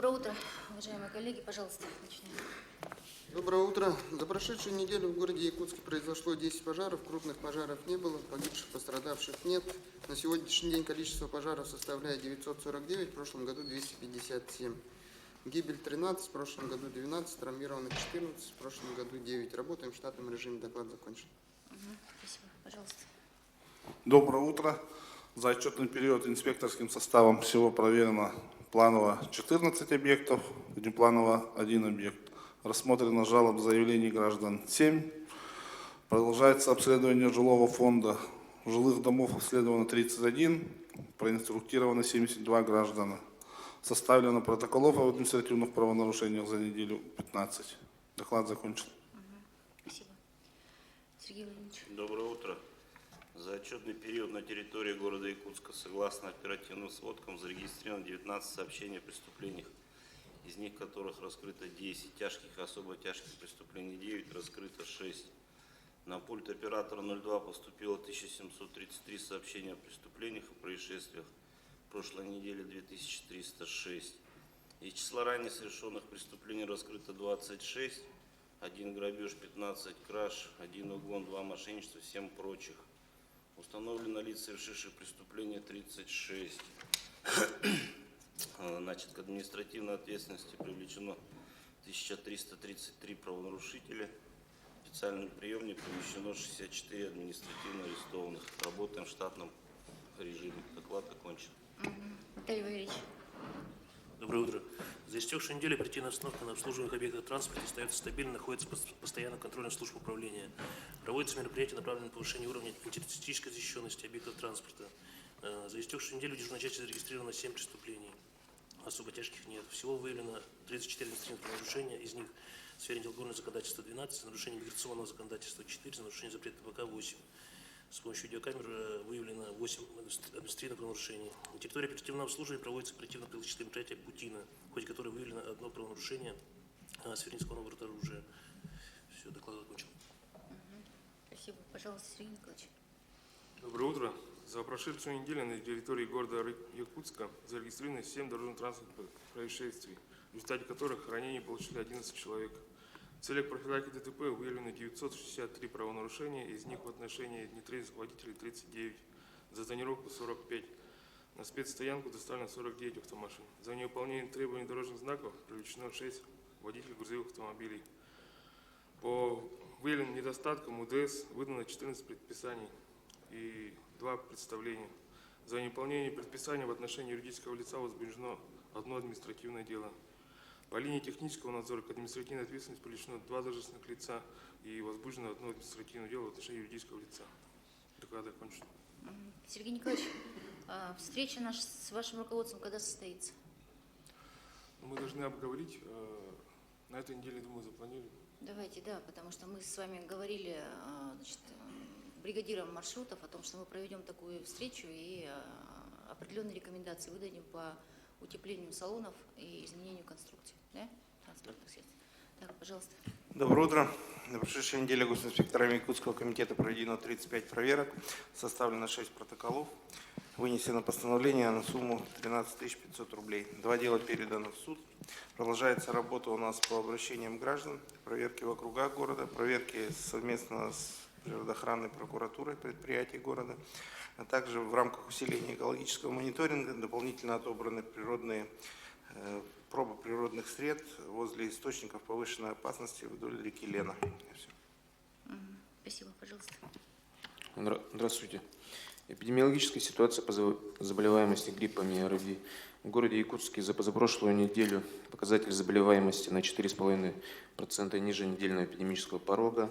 Доброе утро, уважаемые коллеги. Пожалуйста, начнем. Доброе утро. За прошедшую неделю в городе Якутске произошло 10 пожаров, крупных пожаров не было, погибших, пострадавших нет. На сегодняшний день количество пожаров составляет 949, в прошлом году 257. Гибель 13, в прошлом году 12, травмированных 14, в прошлом году 9. Работаем в штатном режиме, доклад закончен. Спасибо, пожалуйста. Доброе утро. За отчетный период инспекторским составом всего проверено планово 14 объектов, внепланово 1 объект. Рассмотрено жалоб, заявлений граждан 7. Продолжается обследование жилого фонда. Жилых домов обследовано 31, проинструктировано 72 граждана. Составлено протоколов об административных правонарушениях за неделю 15. Доклад закончен. Спасибо. Сергей Владимирович. Доброе утро. За отчетный период на территории города Якутска, согласно оперативным сводкам, зарегистрировано 19 сообщений о преступлениях, из них которых раскрыто 10, тяжких и особо тяжких преступлений 9, раскрыто 6. На пульт оператора 02 поступило 1733 сообщения о преступлениях и происшествиях, в прошлой неделе 2306. Из числа ранее совершенных преступлений раскрыто 26, 1 грабеж, 15 краж, 1 угон, 2 мошенничества, 7 прочих. Установлено лиц, совершивших преступления 36. Значит, к административной ответственности привлечено 1333 правонарушителя. В специальный приемник помещено 64 административно арестованных. Работаем в штатном режиме. Доклад окончен. Виталий Валерьевич. Доброе утро. За истекшую неделю оперативная обстановка на обслуживаемых объектах транспорта остается стабильной, находится под постоянным контролем служб управления. Проводятся мероприятия, направленные на повышение уровня антитеррористической защищенности объектов транспорта. За истекшую неделю в дежурной части зарегистрировано 7 преступлений. Особо тяжких нет. Всего выявлено 34 административных нарушения, из них в сфере антиалкогольного законодательства 12, нарушение миграционного законодательства 4, нарушение запрета ТБК 8. С помощью видеокамер выявлено 8 административных правонарушений. На территории оперативного обслуживания проводится оперативно-профилактическое мероприятие «Путина», в ходе которой выявлено 1 правонарушение в сфере незаконного оборота оружия. Все, доклад закончен. Спасибо. Пожалуйста, Сергей Николаевич. Доброе утро. За прошедшую неделю на территории города Якутска зарегистрировано 7 дорожно-транспортных происшествий, в результате которых ранения получили 11 человек. В целях профилактики ДТП выявлено 963 правонарушения, из них в отношении нетрезвых водителей 39, за тонировку 45. На спецстоянку доставлено 49 автомашин. За невыполнение требований дорожных знаков привлечено 6 водителей грузовых автомобилей. По выявленным недостаткам УДС выдано 14 предписаний и 2 представления. За невыполнение предписания в отношении юридического лица возбуждено 1 административное дело. По линии технического надзора к административной ответственности привлечено 2 должностных лица и возбуждено 1 административное дело в отношении юридического лица. Доклад окончен. Сергей Николаевич, встреча наша с вашим руководством когда состоится? Мы должны обговорить, на этой неделе, думаю, запланировали. Давайте, да, потому что мы с вами говорили, значит, бригадирам маршрутов о том, что мы проведем такую встречу и определенные рекомендации выдадим по утеплению салонов и изменению конструкции, да, транспортных средств. Так, пожалуйста. Доброе утро. На прошедшей неделе госинспекторами Якутского комитета проведено 35 проверок, составлено 6 протоколов, вынесено постановление на сумму 13 500 рублей. 2 дела передано в суд. Продолжается работа у нас по обращениям граждан, проверки в округах города, проверки совместно с природоохранной прокуратурой предприятий города, а также в рамках усиления экологического мониторинга дополнительно отобраны пробы природных сред возле источников повышенной опасности вдоль реки Лена. Спасибо, пожалуйста. Здравствуйте. Эпидемиологическая ситуация по заболеваемости гриппом и ОРВИ. В городе Якутске за позапрошлую неделю показатель заболеваемости на 4,5% ниже недельного эпидемического порога.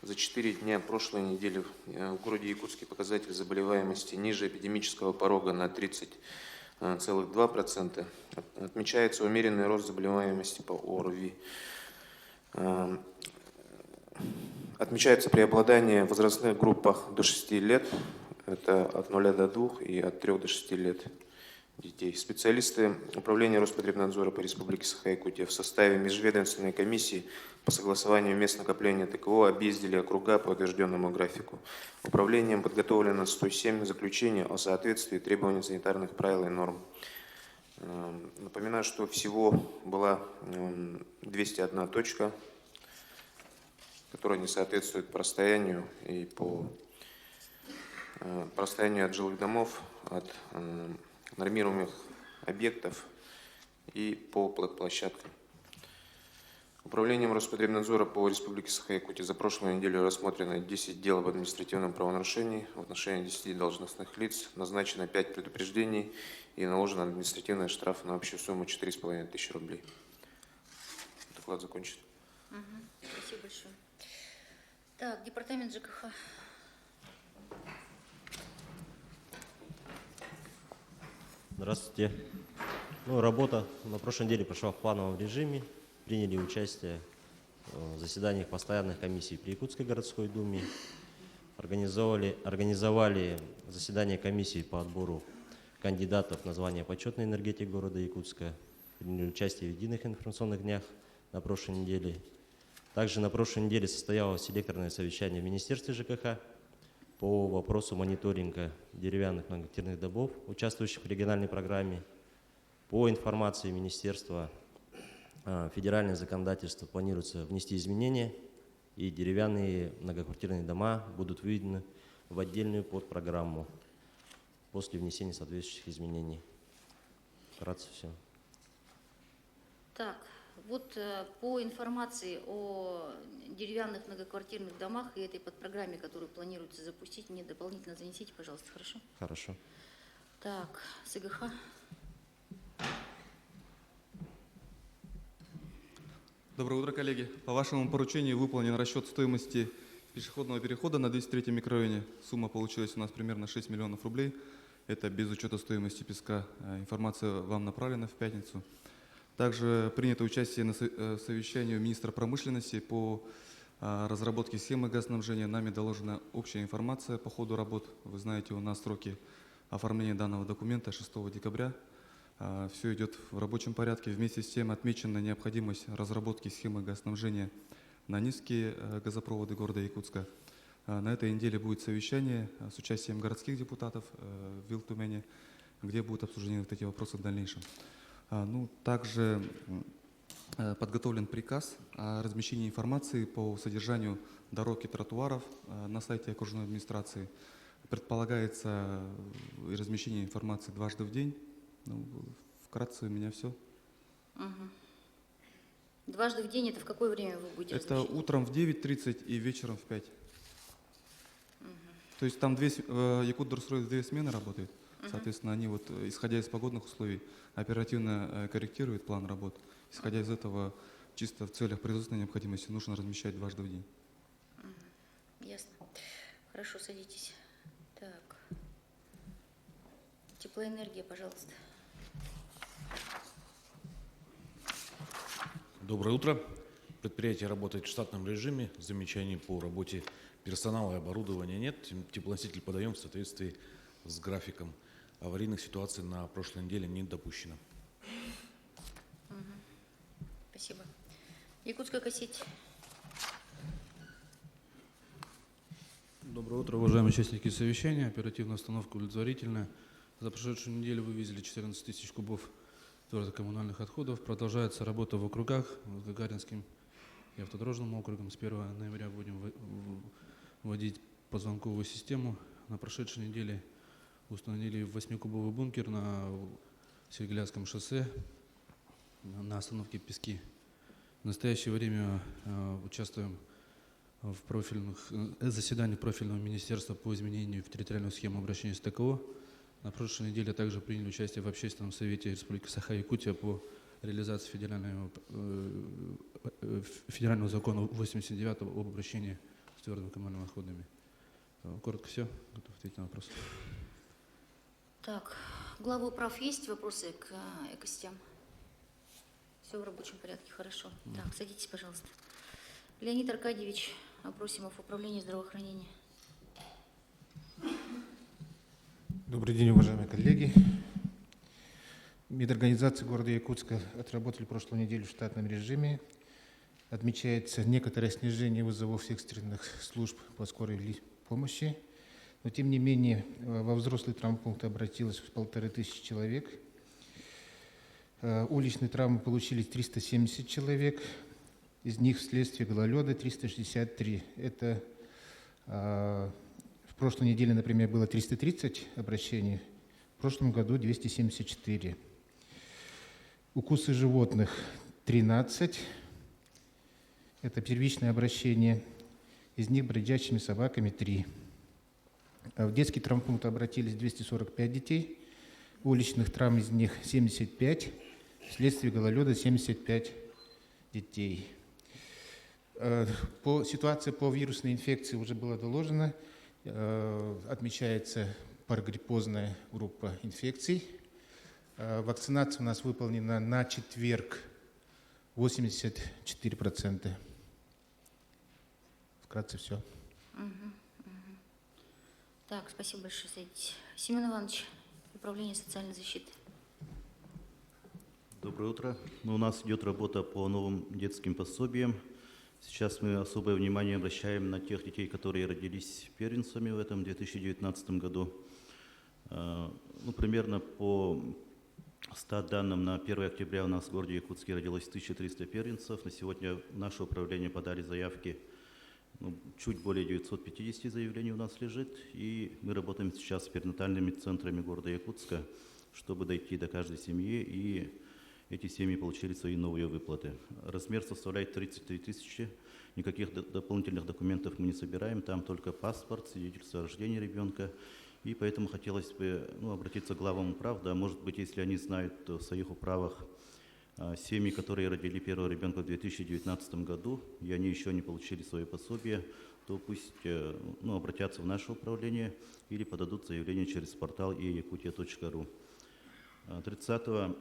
За 4 дня прошлой недели в городе Якутске показатель заболеваемости ниже эпидемического порога на 30,2%. Отмечается умеренный рост заболеваемости по ОРВИ. Отмечается преобладание в возрастных группах до 6 лет. Это от 0 до 2 и от 3 до 6 лет детей. Специалисты Управления Роспотребнадзора по Республике Саха-Якутия в составе межведомственной комиссии по согласованию мест накопления ТКО объездили округа по утвержденному графику. Управлением подготовлено 107 заключений о соответствии требованиям санитарных правил и норм. Напоминаю, что всего была 201 точка, которая не соответствует по расстоянию и по расстоянию от жилых домов, от нормируемых объектов и по площадкам. Управлением Роспотребнадзора по Республике Саха-Якутия за прошлую неделю рассмотрено 10 дел об административном правонарушении в отношении 10 должностных лиц, назначено 5 предупреждений и наложен административный штраф на общую сумму 4,5 тысячи рублей. Доклад закончен. Спасибо большое. Так, департамент ЖКХ. Здравствуйте. Работа на прошлой неделе прошла в плановом режиме. Приняли участие в заседаниях постоянных комиссий при Якутской городской думе. Организовали заседание комиссии по отбору кандидатов на звание почетный энергетик города Якутска. Приняли участие в единых информационных днях на прошлой неделе. Также на прошлой неделе состоялось селекторное совещание в Министерстве ЖКХ по вопросу мониторинга деревянных многоквартирных домов, участвующих в региональной программе. По информации Министерства, федеральное законодательство планируется внести изменения, и деревянные многоквартирные дома будут выведены в отдельную подпрограмму после внесения соответствующих изменений. Вкратце все. Так, вот по информации о деревянных многоквартирных домах и этой подпрограмме, которую планируется запустить, мне дополнительно занесите, пожалуйста, хорошо? Хорошо. Так, СГХ. Доброе утро, коллеги. По вашему поручению выполнен расчет стоимости пешеходного перехода на 203-м микрорайоне. Сумма получилась у нас примерно 6 миллионов рублей. Это без учета стоимости песка. Информация вам направлена в пятницу. Также принято участие на совещании министра промышленности по разработке схемы газоснабжения. Нами доложена общая информация по ходу работ. Вы знаете, у нас сроки оформления данного документа 6 декабря. Все идет в рабочем порядке. Вместе с тем отмечена необходимость разработки схемы газоснабжения на низкие газопроводы города Якутска. На этой неделе будет совещание с участием городских депутатов в Вилтумене, где будут обсуждены вот эти вопросы в дальнейшем. Также подготовлен приказ о размещении информации по содержанию дорог и тротуаров на сайте окружной администрации. Предполагается размещение информации дважды в день. Вкратце у меня все. Дважды в день — это в какое время вы будете Это размещать? утром в 9:30 и вечером в 5. То есть там Якутдорстрой 2 смены работают. Соответственно, они вот, исходя из погодных условий, оперативно корректируют план работ. Исходя из этого, чисто в целях производственной необходимости нужно размещать дважды в день. Ясно. Хорошо, садитесь. Так. Теплоэнергия, пожалуйста. Доброе утро. Предприятие работает в штатном режиме. Замечаний по работе персонала и оборудования нет. Теплоноситель подаем в соответствии с графиком. Аварийных ситуаций на прошлой неделе не допущено. Спасибо. Якутская кассеть. Доброе утро, уважаемые участники совещания. Оперативная остановка удовлетворительная. За прошедшую неделю вывезли 14 тысяч кубов твердокоммунальных отходов. Продолжается работа в округах, в Гагаринским и автодорожным округом. С 1 ноября будем вводить позвонковую систему. На прошедшей неделе установили 8-кубовый бункер на Сергеляцком шоссе на остановке Пески. В настоящее время участвуем в заседании профильного министерства по изменению в территориальную схему обращения с ТКО. На прошлой неделе также приняли участие в общественном совете Республики Саха-Якутия по реализации федерального закона 89 об обращении с твердыми коммунальными отходами. Коротко все. Готов ответить на вопрос. Так, главы прав есть вопросы к экосистемам? Все в рабочем порядке, хорошо. Так, садитесь, пожалуйста. Леонид Аркадьевич Абросимов, Управление здравоохранения. Добрый день, уважаемые коллеги. Медорганизации города Якутска отработали прошлую неделю в штатном режиме. Отмечается некоторое снижение вызовов экстренных служб по скорой помощи. Но, тем не менее, во взрослый травмпункт обратилось 1500 человек. Уличные травмы получили 370 человек, из них вследствие гололеда 363. Это в прошлой неделе, например, было 330 обращений, в прошлом году 274. Укусы животных 13. Это первичное обращение. Из них бродячими собаками 3. В детский травмпункт обратились 245 детей. Уличных травм из них 75. Вследствие гололеда 75 детей. Ситуация по вирусной инфекции уже была доложена. Отмечается парагриппозная группа инфекций. Вакцинация у нас выполнена на четверг 84%. Вкратце все. Так, спасибо большое, Садитесь. Семен Иванович, Управление социальной защиты. Доброе утро. У нас идет работа по новым детским пособиям. Сейчас мы особое внимание обращаем на тех детей, которые родились первенцами в этом 2019 году. Примерно по 100 данным на 1 октября у нас в городе Якутске родилось 1300 первенцев. На сегодня в наше управление подали заявки, чуть более 950 заявлений у нас лежит. И мы работаем сейчас с перинатальными центрами города Якутска, чтобы дойти до каждой семьи, и эти семьи получили свои новые выплаты. Размер составляет 33 тысячи. Никаких дополнительных документов мы не собираем, там только паспорт, свидетельство о рождении ребенка. И поэтому хотелось бы обратиться к главам управ, да, может быть, если они знают в своих управах семьи, которые родили первого ребенка в 2019 году, и они еще не получили свое пособие, то пусть обратятся в наше управление или подадут заявление через портал e-yakutia.ru. 30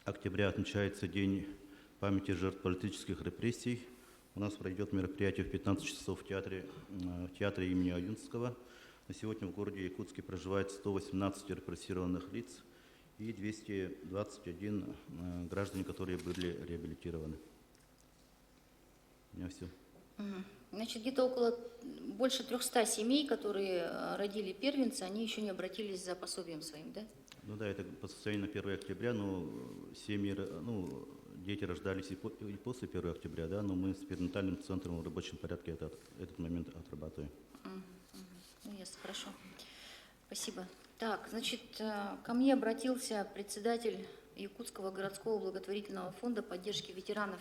октября отмечается День памяти жертв политических репрессий. У нас пройдет мероприятие в 15 часов в театре имени Аюнского. На сегодня в городе Якутске проживает 118 репрессированных лиц и 221 граждане, которые были реабилитированы. У меня все. Значит, где-то больше 300 семей, которые родили первенца, они еще не обратились за пособием своим, да? Ну да, это по состоянию на 1 октября, но семьи, дети рождались и после 1 октября, да, но мы с перинатальным центром в рабочем порядке этот момент отрабатываем. Ясно, хорошо. Спасибо. Так, значит, ко мне обратился председатель Якутского городского благотворительного фонда поддержки ветеранов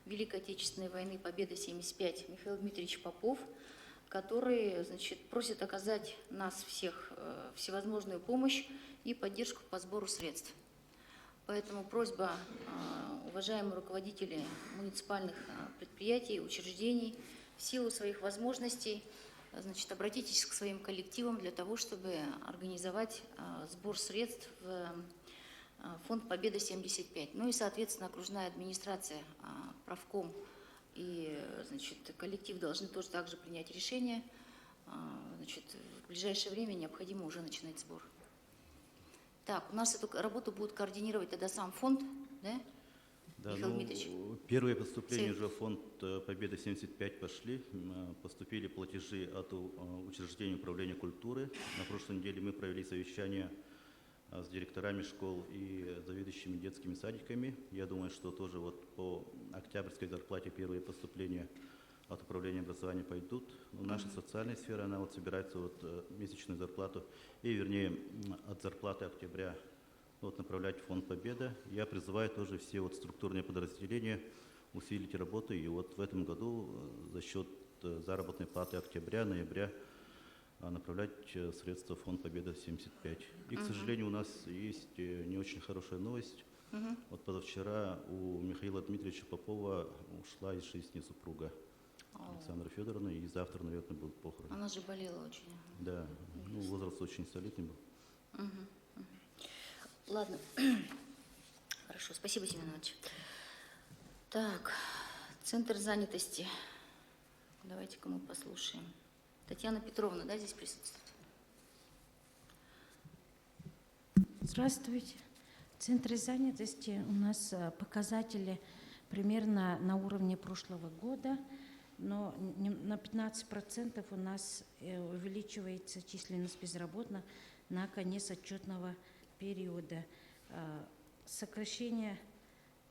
Великой Отечественной войны Победы 75 Михаил Дмитриевич Попов, который, значит, просит оказать нас всех всевозможную помощь и поддержку по сбору средств. Поэтому просьба, уважаемые руководители муниципальных предприятий, учреждений, в силу своих возможностей, значит, обратитесь к своим коллективам для того, чтобы организовать сбор средств в фонд Победа 75. Ну и, соответственно, окружная администрация, правком и, значит, коллектив должны тоже также принять решение. Значит, в ближайшее время необходимо уже начинать сбор. Так, у нас эту работу будет координировать тогда сам фонд, да? Да, Михаил Дмитриевич. Первые поступления уже в фонд Победа 75 пошли. Поступили платежи от учреждений управления культуры. На прошлой неделе мы провели совещание с директорами школ и заведующими детскими садиками. Я думаю, что тоже по октябрьской зарплате первые поступления от управления образования пойдут. Наша социальная сфера, она собирается месячную зарплату, и вернее от зарплаты октября направлять в фонд Победа. Я призываю тоже все структурные подразделения усилить работу, и в этом году за счет заработной платы октября, ноября направлять средства в фонд Победа 75. И, к сожалению, у нас есть не очень хорошая новость. Позавчера у Михаила Дмитриевича Попова ушла из жизни супруга Александра Федоровна, и завтра, наверное, будут похороны. Она же болела очень. Да, возраст очень солидный был. Ладно. Хорошо, спасибо, Семен Иванович. Так, Центр занятости. Давайте-ка мы послушаем. Татьяна Петровна, да, здесь присутствует? Здравствуйте. В Центре занятости у нас показатели примерно на уровне прошлого года, но на 15% у нас увеличивается численность безработных на конец отчетного периода. сокращение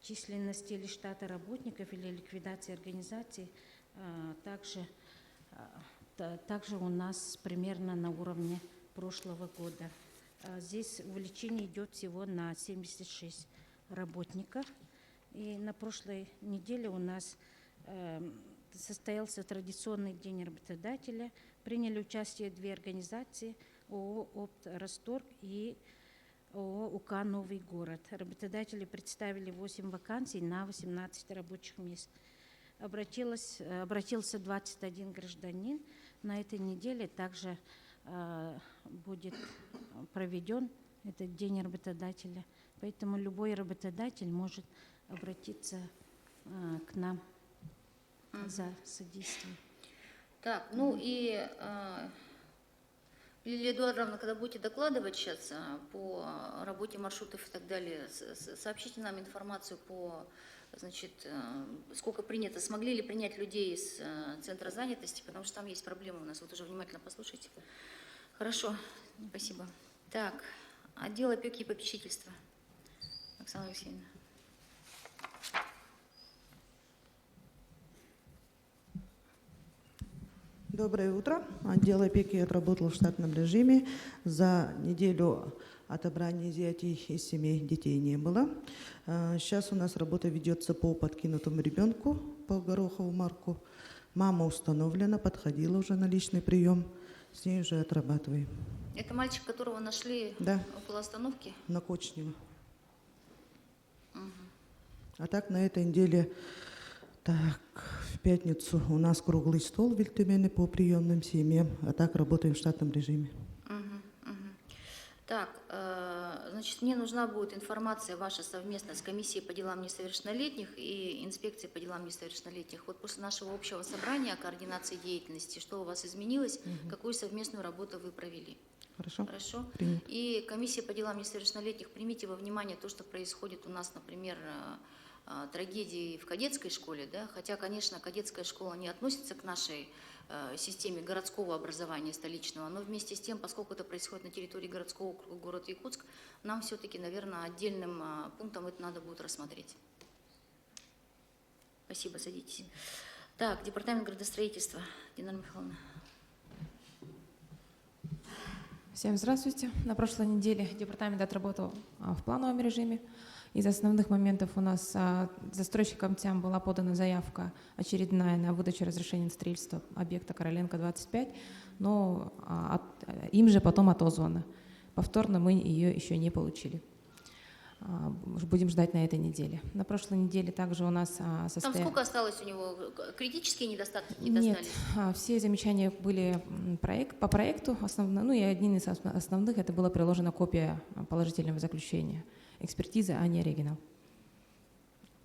численности или штата работников или ликвидации организаций также у нас примерно на уровне прошлого года. Здесь увеличение идет всего на 76 работников. И на прошлой неделе у нас состоялся традиционный день работодателя. Приняли участие 2 организации: ООО «Опт Росторг» и ООО «УК Новый город». Работодатели представили 8 вакансий на 18 рабочих мест. Обратился 21 гражданин. На этой неделе также будет проведен этот день работодателя. Поэтому любой работодатель может обратиться к нам за содействием. Так, ну и Лилия Эдуардовна, когда будете докладывать сейчас по работе маршрутов и так далее, сообщите нам информацию по, значит, сколько принято, смогли ли принять людей из центра занятости, потому что там есть проблемы у нас. Вот уже внимательно послушайте. Хорошо, спасибо. Так, отдел опеки и попечительства. Оксана Алексеевна. Доброе утро. Отдел опеки отработал в штатном режиме. За неделю отобрания изъятий из семей детей не было. Сейчас у нас работа ведется по подкинутому ребенку, по Горохову Марку. Мама установлена, подходила уже на личный прием. С ней уже отрабатываем. Это мальчик, которого нашли около остановки? На Кочнева. А так на этой неделе, так, в пятницу у нас круглый стол в Вильтемене по приемным семьям, а так работаем в штатном режиме. Так, значит, мне нужна будет информация ваша совместно с комиссией по делам несовершеннолетних и инспекцией по делам несовершеннолетних. Вот после нашего общего собрания о координации деятельности, что у вас изменилось, какую совместную работу вы провели? Хорошо. Хорошо. Принято. И комиссия по делам несовершеннолетних, примите во внимание то, что происходит у нас, например, трагедии в кадетской школе, да, хотя, конечно, кадетская школа не относится к нашей системе городского образования столичного, но вместе с тем, поскольку это происходит на территории городского округа города Якутск, нам все-таки, наверное, отдельным пунктом это надо будет рассмотреть. Спасибо, садитесь. Так, департамент градостроительства, Динара Михайловна. Всем здравствуйте. На прошлой неделе департамент отработал в плановом режиме. Из основных моментов у нас застройщикам ТЯМ была подана заявка очередная на выдачу разрешения на строительство объекта Короленко 25, но им же потом отозвано. Повторно мы ее еще не получили. Будем ждать на этой неделе. На прошлой неделе также у нас Там сколько осталось у него? Критические недостатки не достались? Нет, все замечания были по проекту. Ну и один из основных, это была приложена копия положительного заключения. Экспертиза, а не оригинал.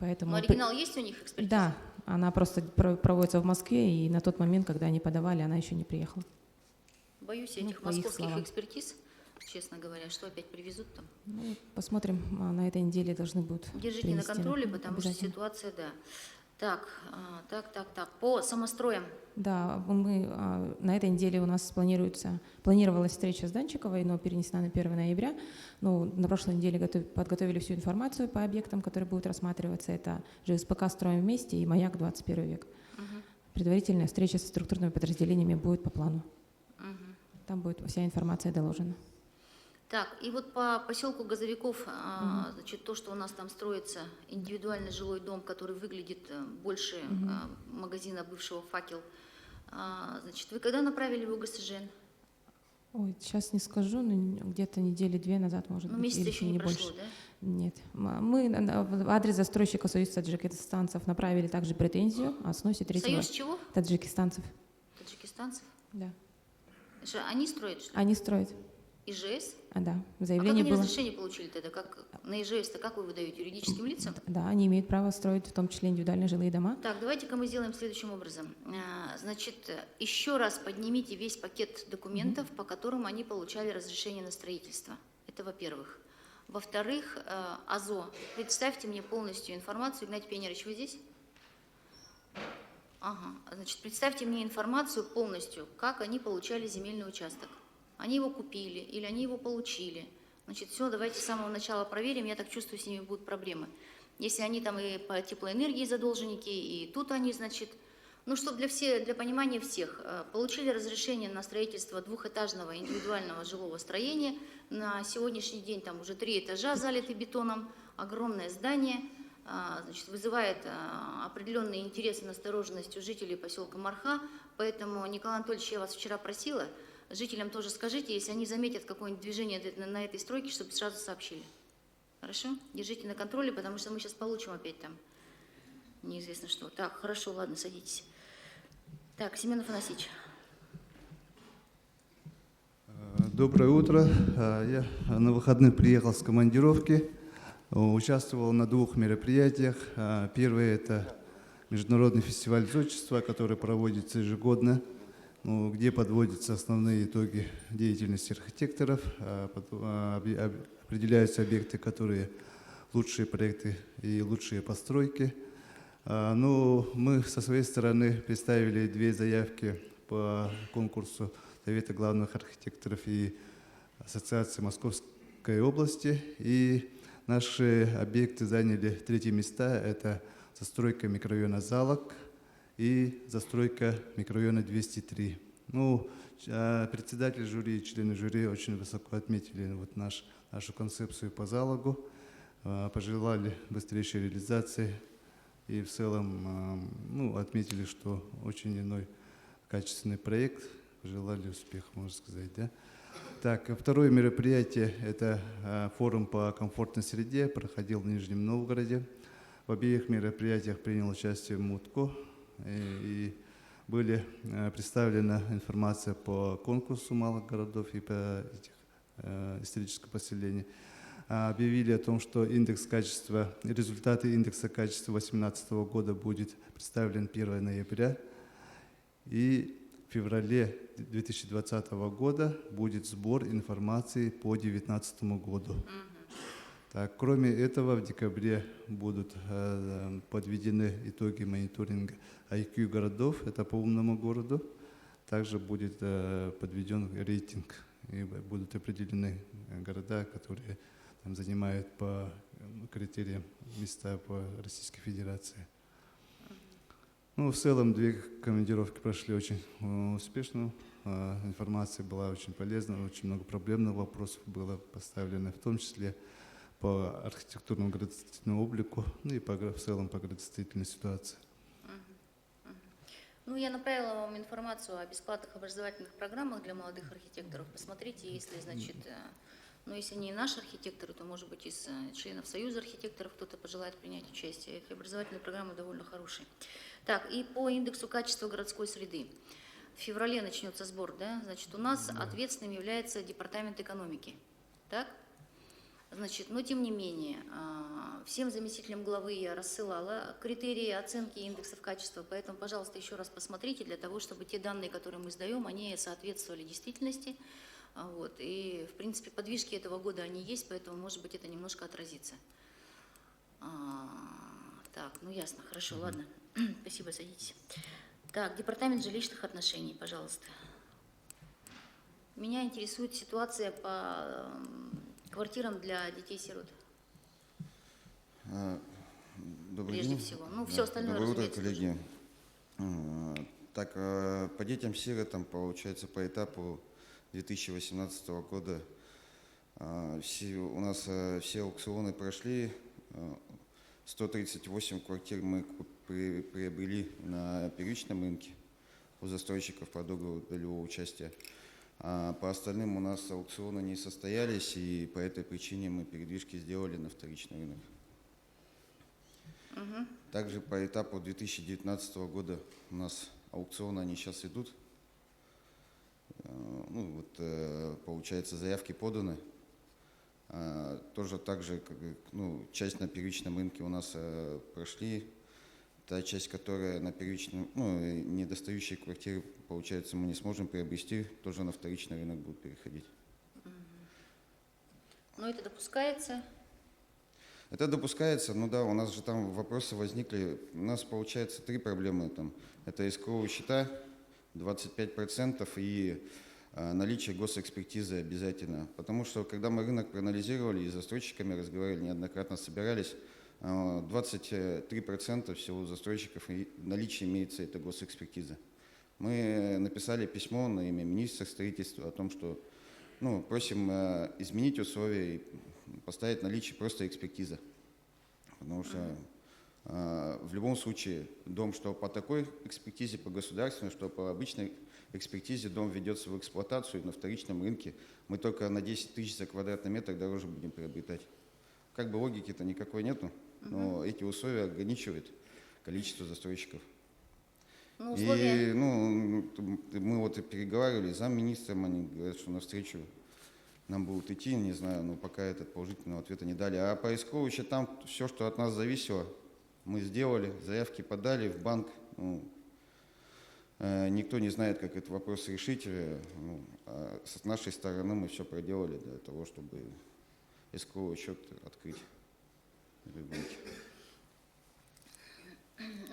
Поэтому... Но оригинал есть у них, экспертиза? Да, она просто проводится в Москве, и на тот момент, когда они подавали, она еще не приехала. Боюсь этих московских экспертиз, честно говоря, что опять привезут там. Ну, посмотрим, на этой неделе должны будут Держите на контроле, потому что ситуация, да. Так. По самостроям. Да, мы на этой неделе у нас планировалась встреча с Данчиковой, но перенесена на 1 ноября. Ну, на прошлой неделе подготовили всю информацию по объектам, которые будут рассматриваться. Это ЖСПК «Строим вместе» и «Маяк 21 век». Предварительная встреча со структурными подразделениями будет по плану. Там будет вся информация доложена. Так, и вот по поселку Газовиков, значит, то, что у нас там строится индивидуальный жилой дом, который выглядит больше магазина бывшего «Факел», значит, вы когда направили его в ГСЖН? Ой, сейчас не скажу, но где-то недели 2 назад, может быть. Месяца еще не прошло, больше. Да? Нет. Мы в адрес застройщика Союз таджикистанцев направили также претензию о сносе 3-го. Союз чего? Таджикистанцев. Таджикистанцев? Да. Что, они строят, что ли? Они строят. ИЖС? Да. А Заявление как они было... разрешение получили тогда? Как, на ИЖС-то как вы выдаете? Юридическим лицам? Да, они имеют право строить в том числе индивидуальные жилые дома. Так, давайте-ка мы сделаем следующим образом. Значит, еще раз поднимите весь пакет документов, по которым они получали разрешение на строительство. Это во-первых. Во-вторых, АЗО. Представьте мне полностью информацию. Игнатий Пионерович, вы здесь? Ага. Значит, представьте мне информацию полностью, как они получали земельный участок. Они его купили или они его получили, Значит, все, давайте с самого начала проверим. Я так чувствую, с ними будут проблемы. Если они там и по теплоэнергии задолженники, и тут они, значит, ну, чтобы для понимания всех, получили разрешение на строительство двухэтажного индивидуального жилого строения. На сегодняшний день там уже 3 этажа залиты бетоном, огромное здание, значит, вызывает определенные интересы, настороженность у жителей поселка Марха. Поэтому, Николай Анатольевич, я вас вчера просила, жителям тоже скажите, если они заметят какое-нибудь движение на этой стройке, чтобы сразу сообщили. Хорошо? Держите на контроле, потому что мы сейчас получим опять там неизвестно что. Так, хорошо, ладно, садитесь. Так, Семен Афанасьевич. Доброе утро. Я на выходных приехал с командировки, участвовал на 2 мероприятиях. Первое – это Международный фестиваль зодчества, который проводится ежегодно, где подводятся основные итоги деятельности архитекторов, определяются объекты, которые лучшие проекты и лучшие постройки. Ну, мы со своей стороны представили 2 заявки по конкурсу Совета главных архитекторов и Ассоциации Московской области. И наши объекты заняли 3 места. Это застройка микрорайона Залог и застройка микрорайона 203. Ну, председатель жюри и члены жюри очень высоко отметили вот нашу концепцию по Залогу, пожелали быстрейшей реализации. И в целом отметили, что очень иной качественный проект, пожелали успеха, можно сказать. Да? Так, второе мероприятие – это форум по комфортной среде, проходил в Нижнем Новгороде. В обеих мероприятиях принял участие МУТКО, и были представлена информация по конкурсу малых городов и по историческому поселению. Объявили о том, что результаты индекса качества 2018 года будет представлен 1 ноября. И в феврале 2020 года будет сбор информации по 2019 году. Так, кроме этого, в декабре будут подведены итоги мониторинга IQ городов, это по умному городу. Также будет подведен рейтинг, и будут определены города, которые там занимают по критериям места по Российской Федерации. Ну, в целом 2 командировки прошли очень успешно. Информация была очень полезна, очень много проблемных вопросов было поставлено, в том числе по архитектурному градостроительному облику, ну и в целом по градостроительной ситуации. Ну, я направила вам информацию о бесплатных образовательных программах для молодых архитекторов. Посмотрите, если, значит, если не наши архитекторы, то, может быть, из членов Союза архитекторов кто-то пожелает принять участие. Эти образовательные программы довольно хорошие. Так, и по индексу качества городской среды. В феврале начнется сбор, да? Значит, у нас ответственным является Департамент экономики. Так? Значит, но тем не менее, всем заместителям главы я рассылала критерии оценки индексов качества, поэтому, пожалуйста, еще раз посмотрите, для того, чтобы те данные, которые мы сдаем, они соответствовали действительности. Вот, и, в принципе, подвижки этого года они есть, поэтому, может быть, это немножко отразится. Так, ну ясно, хорошо, ладно. Спасибо, садитесь. Так, Департамент жилищных отношений, пожалуйста. Меня интересует ситуация по квартирам для детей-сирот. Прежде всего. Ну, все остальное, Доброе утро, разумеется, коллеги. Так, по детям-сиротам, получается, по этапу 2018 года у нас все аукционы прошли. 138 квартир мы приобрели на первичном рынке у застройщиков по договору долевого участия. А по остальным у нас аукционы не состоялись, и по этой причине мы передвижки сделали на вторичный рынок. Также по этапу 2019 года у нас аукционы, они сейчас идут. Ну, вот, получается, заявки поданы. Тоже так же, часть на первичном рынке у нас прошли. Та часть, которая на первичном, недостающие квартиры, получается, мы не сможем приобрести, тоже на вторичный рынок будут переходить. Но это допускается? Это допускается, ну да, у нас же там вопросы возникли. У нас, получается, 3 проблемы. Там. Это эскроу счета, 25%, и наличие госэкспертизы обязательно. Потому что, когда мы рынок проанализировали и с застройщиками разговаривали, неоднократно собирались, 23% всего застройщиков наличие имеется эта госэкспертиза. Мы написали письмо на имя министра строительства о том, что просим изменить условия и поставить наличие просто экспертизы. Потому что в любом случае дом, что по такой экспертизе, по государственной, что по обычной экспертизе дом ведется в эксплуатацию, и на вторичном рынке мы только на 10 тысяч за квадратный метр дороже будем приобретать. Как бы логики-то никакой нету, но эти условия ограничивают количество застройщиков. И мы вот и переговаривали с замминистром, они говорят, что навстречу нам будут идти, не знаю, но пока этот положительного ответа не дали. А по эскроу счетам все, что от нас зависело, мы сделали, заявки подали в банк. Никто не знает, как этот вопрос решить. А с нашей стороны мы все проделали для того, чтобы эскроу счет открыть в банке.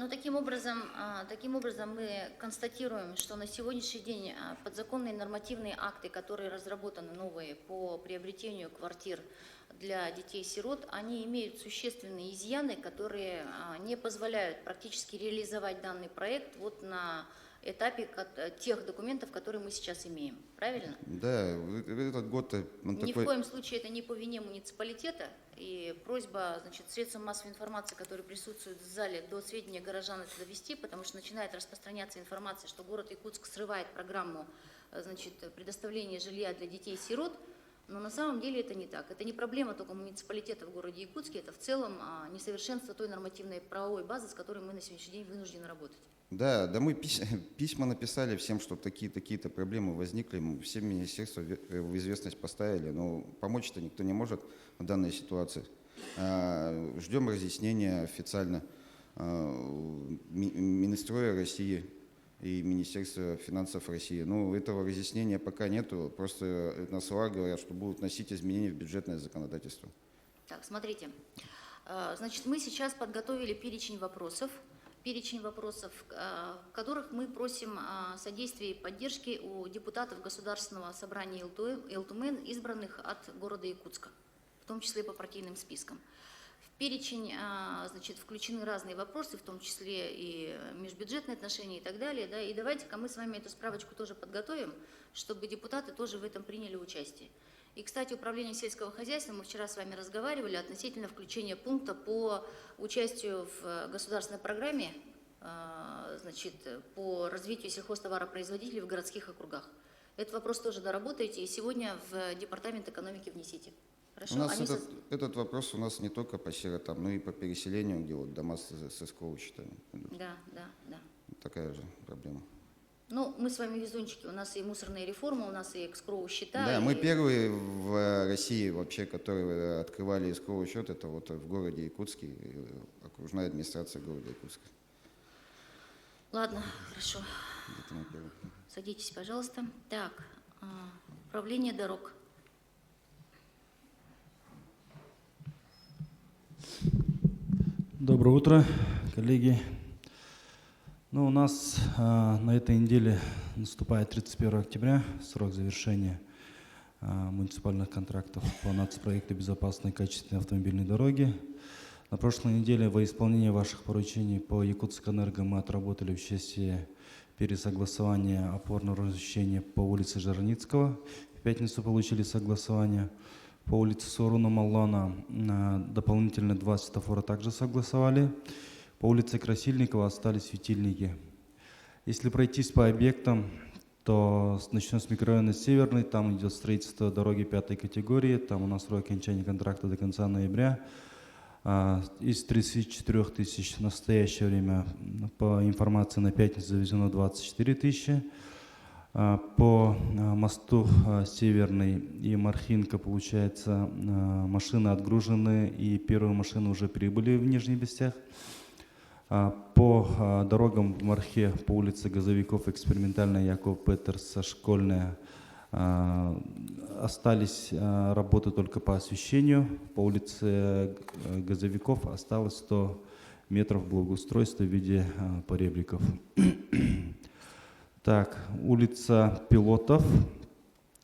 Таким образом мы констатируем, что на сегодняшний день подзаконные нормативные акты, которые разработаны новые по приобретению квартир для детей-сирот, они имеют существенные изъяны, которые не позволяют практически реализовать данный проект вот на этапе тех документов, которые мы сейчас имеем. Правильно? Да, этот год... Ни в коем случае это не по вине муниципалитета. И просьба, средствам массовой информации, которые присутствуют в зале, до сведения горожан это довести, потому что начинает распространяться информация, что город Якутск срывает программу предоставления жилья для детей-сирот, но на самом деле это не так. Это не проблема только муниципалитета в городе Якутске, это в целом несовершенство той нормативной правовой базы, с которой мы на сегодняшний день вынуждены работать. Да, мы письма написали всем, что такие-то проблемы возникли, все министерства в известность поставили, но помочь-то никто не может в данной ситуации. Ждем разъяснения официально Минстроя России и Министерства финансов России. Этого разъяснения пока нету, просто на словах говорят, что будут вносить изменения в бюджетное законодательство. Так, смотрите, мы сейчас подготовили перечень вопросов, в которых мы просим содействия и поддержки у депутатов Государственного собрания ЛТУМН, избранных от города Якутска, в том числе по партийным спискам. В перечень включены разные вопросы, в том числе и межбюджетные отношения и так далее. Да, и давайте-ка мы с вами эту справочку тоже подготовим, чтобы депутаты тоже в этом приняли участие. И, кстати, Управление сельского хозяйства, мы вчера с вами разговаривали относительно включения пункта по участию в государственной программе по развитию сельхозтоваропроизводителей в городских округах. Этот вопрос тоже доработаете и сегодня в Департамент экономики внесите. Хорошо? У нас этот вопрос у нас не только по сиротам, но и по переселению, где дома с СКО считаем. Да. Такая же проблема. Мы с вами везунчики. У нас и мусорная реформа, у нас и эскроу счета. Да, мы первые в России вообще, которые открывали эскроу счет, это вот в городе Якутске, окружная администрация города Якутска. Ладно, хорошо. Садитесь, пожалуйста. Так, управление дорог. Доброе утро, коллеги. У нас на этой неделе наступает 31 октября, срок завершения муниципальных контрактов по нацпроекту безопасной и качественной автомобильной дороги. На прошлой неделе во исполнение ваших поручений по Якутскэнерго мы отработали в части пересогласования опорного размещения по улице Жарницкого. В пятницу получили согласование. По улице Соруна Маллана дополнительно 2 светофора также согласовали. По улице Красильникова остались светильники. Если пройтись по объектам, то начнем с микрорайона Северный, там идет строительство дороги 5-й категории, там у нас срок окончания контракта до конца ноября. Из 34 тысяч в настоящее время, по информации на пятницу, завезено 24 тысячи. По мосту Северный и Мархинка, получается, машины отгружены, и первые машины уже прибыли в Нижних Бестях. По дорогам в Мархе, по улице Газовиков, экспериментальная Яков Петерса, Школьная, остались работы только по освещению. По улице Газовиков осталось 100 метров благоустройства в виде поребриков. Так, улица Пилотов,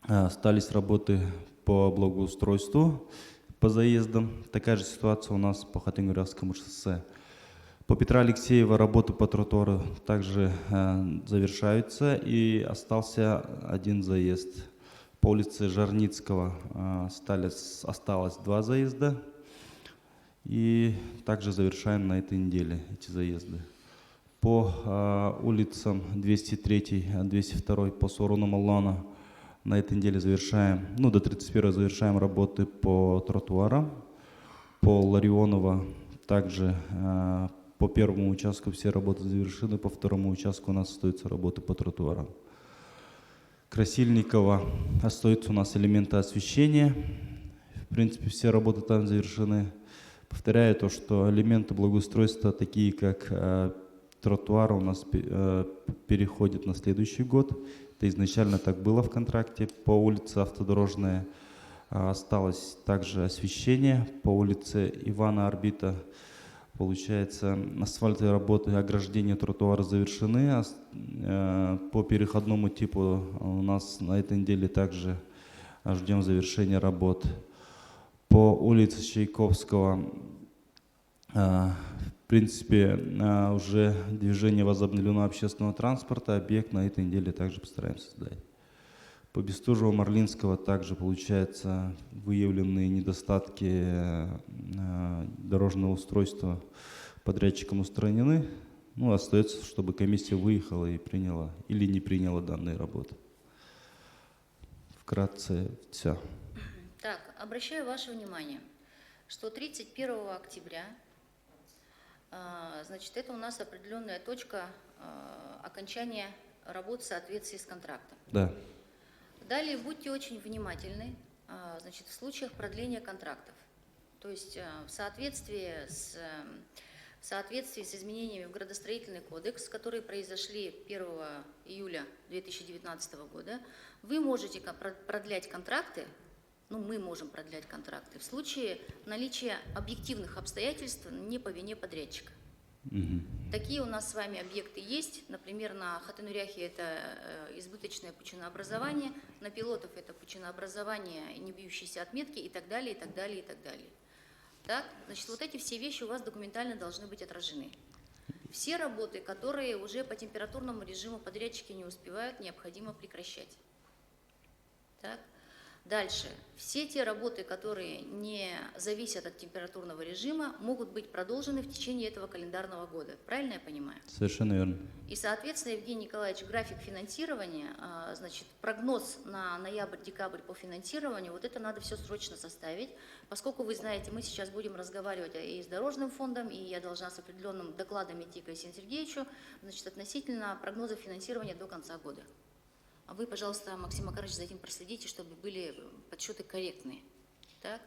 Остались работы по благоустройству, по заездам. Такая же ситуация у нас по Хатынь-Гурьевскому шоссе. По Петра Алексеева работы по тротуару также завершаются, и остался один заезд. По улице Жарницкого осталось 2 заезда, и также завершаем на этой неделе эти заезды. По улицам 203, 202 по Сорону Маллана на этой неделе завершаем, до 31 завершаем работы по тротуарам. По Ларионова также по первому участку все работы завершены, по второму участку у нас остаются работы по тротуарам. Красильникова остаются у нас элементы освещения. В принципе, все работы там завершены. Повторяю то, что элементы благоустройства, такие как тротуар, у нас переходят на следующий год. Это изначально так было в контракте. По улице Автодорожная осталось также освещение. По улице Ивана Орбита, получается, асфальтовые работы, ограждения тротуара завершены. По переходному типу у нас на этой неделе также ждем завершения работ. По улице Чайковского, в принципе, уже движение возобновлено общественного транспорта. Объект на этой неделе также постараемся сдать. По Бестужево-Марлинского также, получается, выявленные недостатки дорожного устройства подрядчиком устранены. Остается, чтобы комиссия выехала и приняла или не приняла данные работы. Вкратце все. Так, обращаю ваше внимание, что 31 октября, значит, это у нас определенная точка окончания работ в соответствии с контрактом. Да. Далее будьте очень внимательны, значит, в случаях продления контрактов. То есть в соответствии с изменениями в градостроительный кодекс, которые произошли 1 июля 2019 года, вы можете продлять контракты, мы можем продлять контракты в случае наличия объективных обстоятельств не по вине подрядчика. Такие у нас с вами объекты есть. Например, на Хатынуряхе это избыточное пучинообразование, на Пилотов это пучинообразование, не бьющиеся отметки и так далее, и так далее, и так далее. Так, значит, вот эти все вещи у вас документально должны быть отражены. Все работы, которые уже по температурному режиму подрядчики не успевают, необходимо прекращать. Так. Дальше. Все те работы, которые не зависят от температурного режима, могут быть продолжены в течение этого календарного года. Правильно я понимаю? Совершенно верно. И, соответственно, Евгений Николаевич, график финансирования, значит, прогноз на ноябрь-декабрь по финансированию, вот это надо все срочно составить, поскольку, вы знаете, мы сейчас будем разговаривать и с Дорожным фондом, и я должна с определенным докладом идти к Алексею Сергеевичу, значит, относительно прогноза финансирования до конца года. А вы, пожалуйста, Максим Макарович, за этим проследите, чтобы были подсчеты корректные. Так?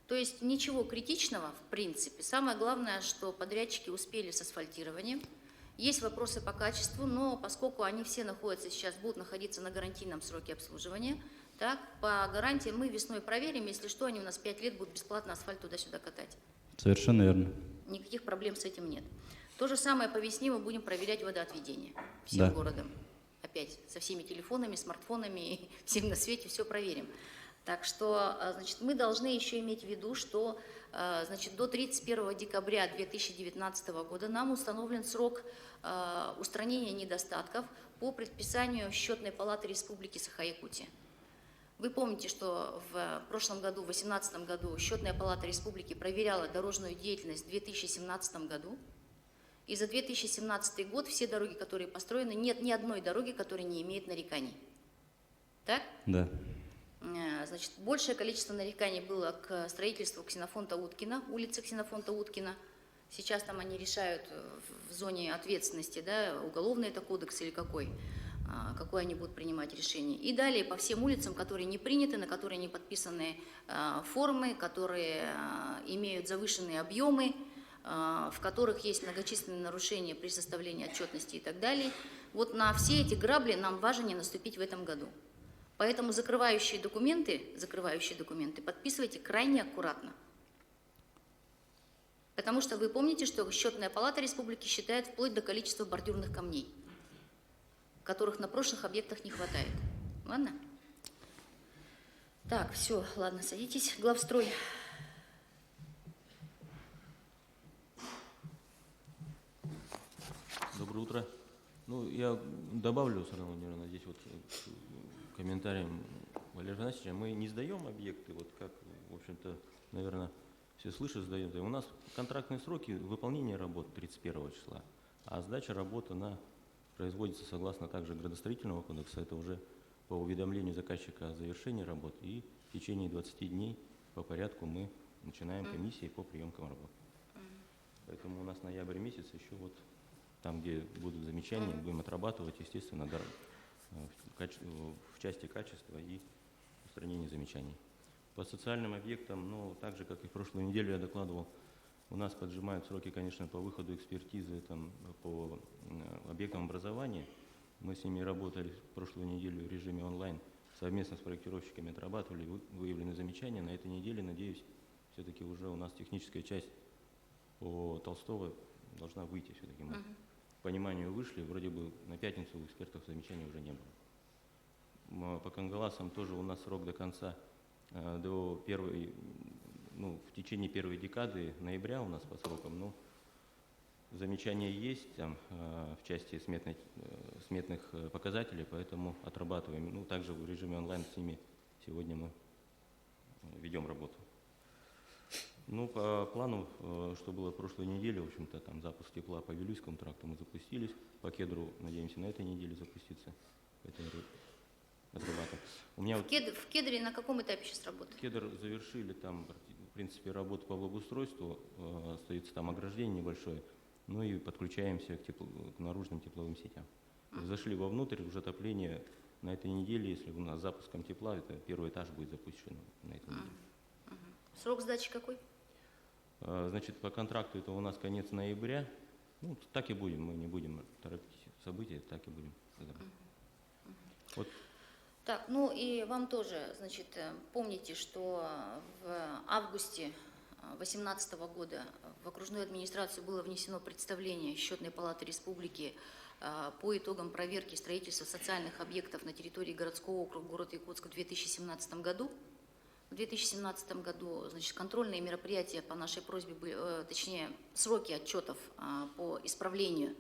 То есть ничего критичного, в принципе. Самое главное, что подрядчики успели с асфальтированием. Есть вопросы по качеству, но поскольку они все находятся сейчас, будут находиться на гарантийном сроке обслуживания, так, по гарантии мы весной проверим, если что, они у нас 5 лет будут бесплатно асфальт туда-сюда катать. Совершенно верно. Никаких проблем с этим нет. То же самое по весне мы будем проверять водоотведение всем городом. Опять со всеми телефонами, смартфонами, и всем на свете все проверим. Так что, значит, мы должны еще иметь в виду, что, значит, до 31 декабря 2019 года нам установлен срок устранения недостатков по предписанию Счетной палаты Республики Саха-Якутия. Вы помните, что в прошлом году, в 2018 году, Счетная палата Республики проверяла дорожную деятельность в 2017 году. И за 2017 год все дороги, которые построены, нет ни одной дороги, которая не имеет нареканий. Так? Да. Значит, большее количество нареканий было к строительству Ксенофонта Уткина, улицы Ксенофонта Уткина. Сейчас там они решают в зоне ответственности, да, уголовный это кодекс или какой они будут принимать решение. И далее по всем улицам, которые не приняты, на которые не подписаны формы, которые имеют завышенные объемы, в которых есть многочисленные нарушения при составлении отчетности и так далее. Вот на все эти грабли нам важнее наступить в этом году. Поэтому закрывающие документы подписывайте крайне аккуратно. Потому что вы помните, что Счетная палата Республики считает вплоть до количества бордюрных камней, которых на прошлых объектах не хватает. Ладно? Так, все, ладно, садитесь. Главстрой. Доброе утро. Ну, я добавлю все равно, наверное, здесь вот к комментариям Валерия Афанасьевича. Мы не сдаем объекты, вот как, в общем-то, наверное, все слышат, сдаем. У нас контрактные сроки выполнения работ 31 числа, а сдача работы производится согласно также градостроительного кодекса. Это уже по уведомлению заказчика о завершении работ, и в течение 20 дней по порядку мы начинаем комиссии по приемкам работ. Поэтому у нас ноябрь месяц еще вот там, где будут замечания, будем отрабатывать, естественно, в части качества и устранения замечаний. По социальным объектам, ну, так же, как и в прошлую неделю я докладывал, у нас поджимают сроки, конечно, по выходу экспертизы там, по объектам образования. Мы с ними работали в прошлую неделю в режиме онлайн, совместно с проектировщиками отрабатывали выявленные замечания. На этой неделе, надеюсь, все-таки уже у нас техническая часть по Толстого должна выйти все-таки. Мы к пониманию вышли, вроде бы на пятницу у экспертов замечаний уже не было. По Кангаласам тоже у нас срок до конца, в течение первой декады ноября у нас по срокам, но замечания есть там, в части сметных показателей, поэтому отрабатываем. Ну, также в режиме онлайн с ними сегодня мы ведем работу. Ну, по плану, что было в прошлой неделе, в общем-то, там запуск тепла по Вилюйскому тракту мы запустились, по Кедру, надеемся, на этой неделе запуститься. У меня В Кедре на каком этапе сейчас работает? Кедр завершили, там, в принципе, работу по благоустройству, остается там ограждение небольшое, ну и подключаемся к наружным тепловым сетям. Зашли вовнутрь, уже отопление на этой неделе, если у нас с запуском тепла, это первый этаж будет запущен на этой неделе. Срок сдачи какой? Значит, по контракту это у нас конец ноября. Ну, так и будем, мы не будем торопить события, так и будем. Вот. Так, ну и вам тоже, значит, помните, что в августе 2018 года в окружную администрацию было внесено представление Счетной палаты республики по итогам проверки строительства социальных объектов на территории городского округа города Якутска в 2017 году. В 2017 году, значит, контрольные мероприятия по нашей просьбе, точнее, сроки отчетов по исправлению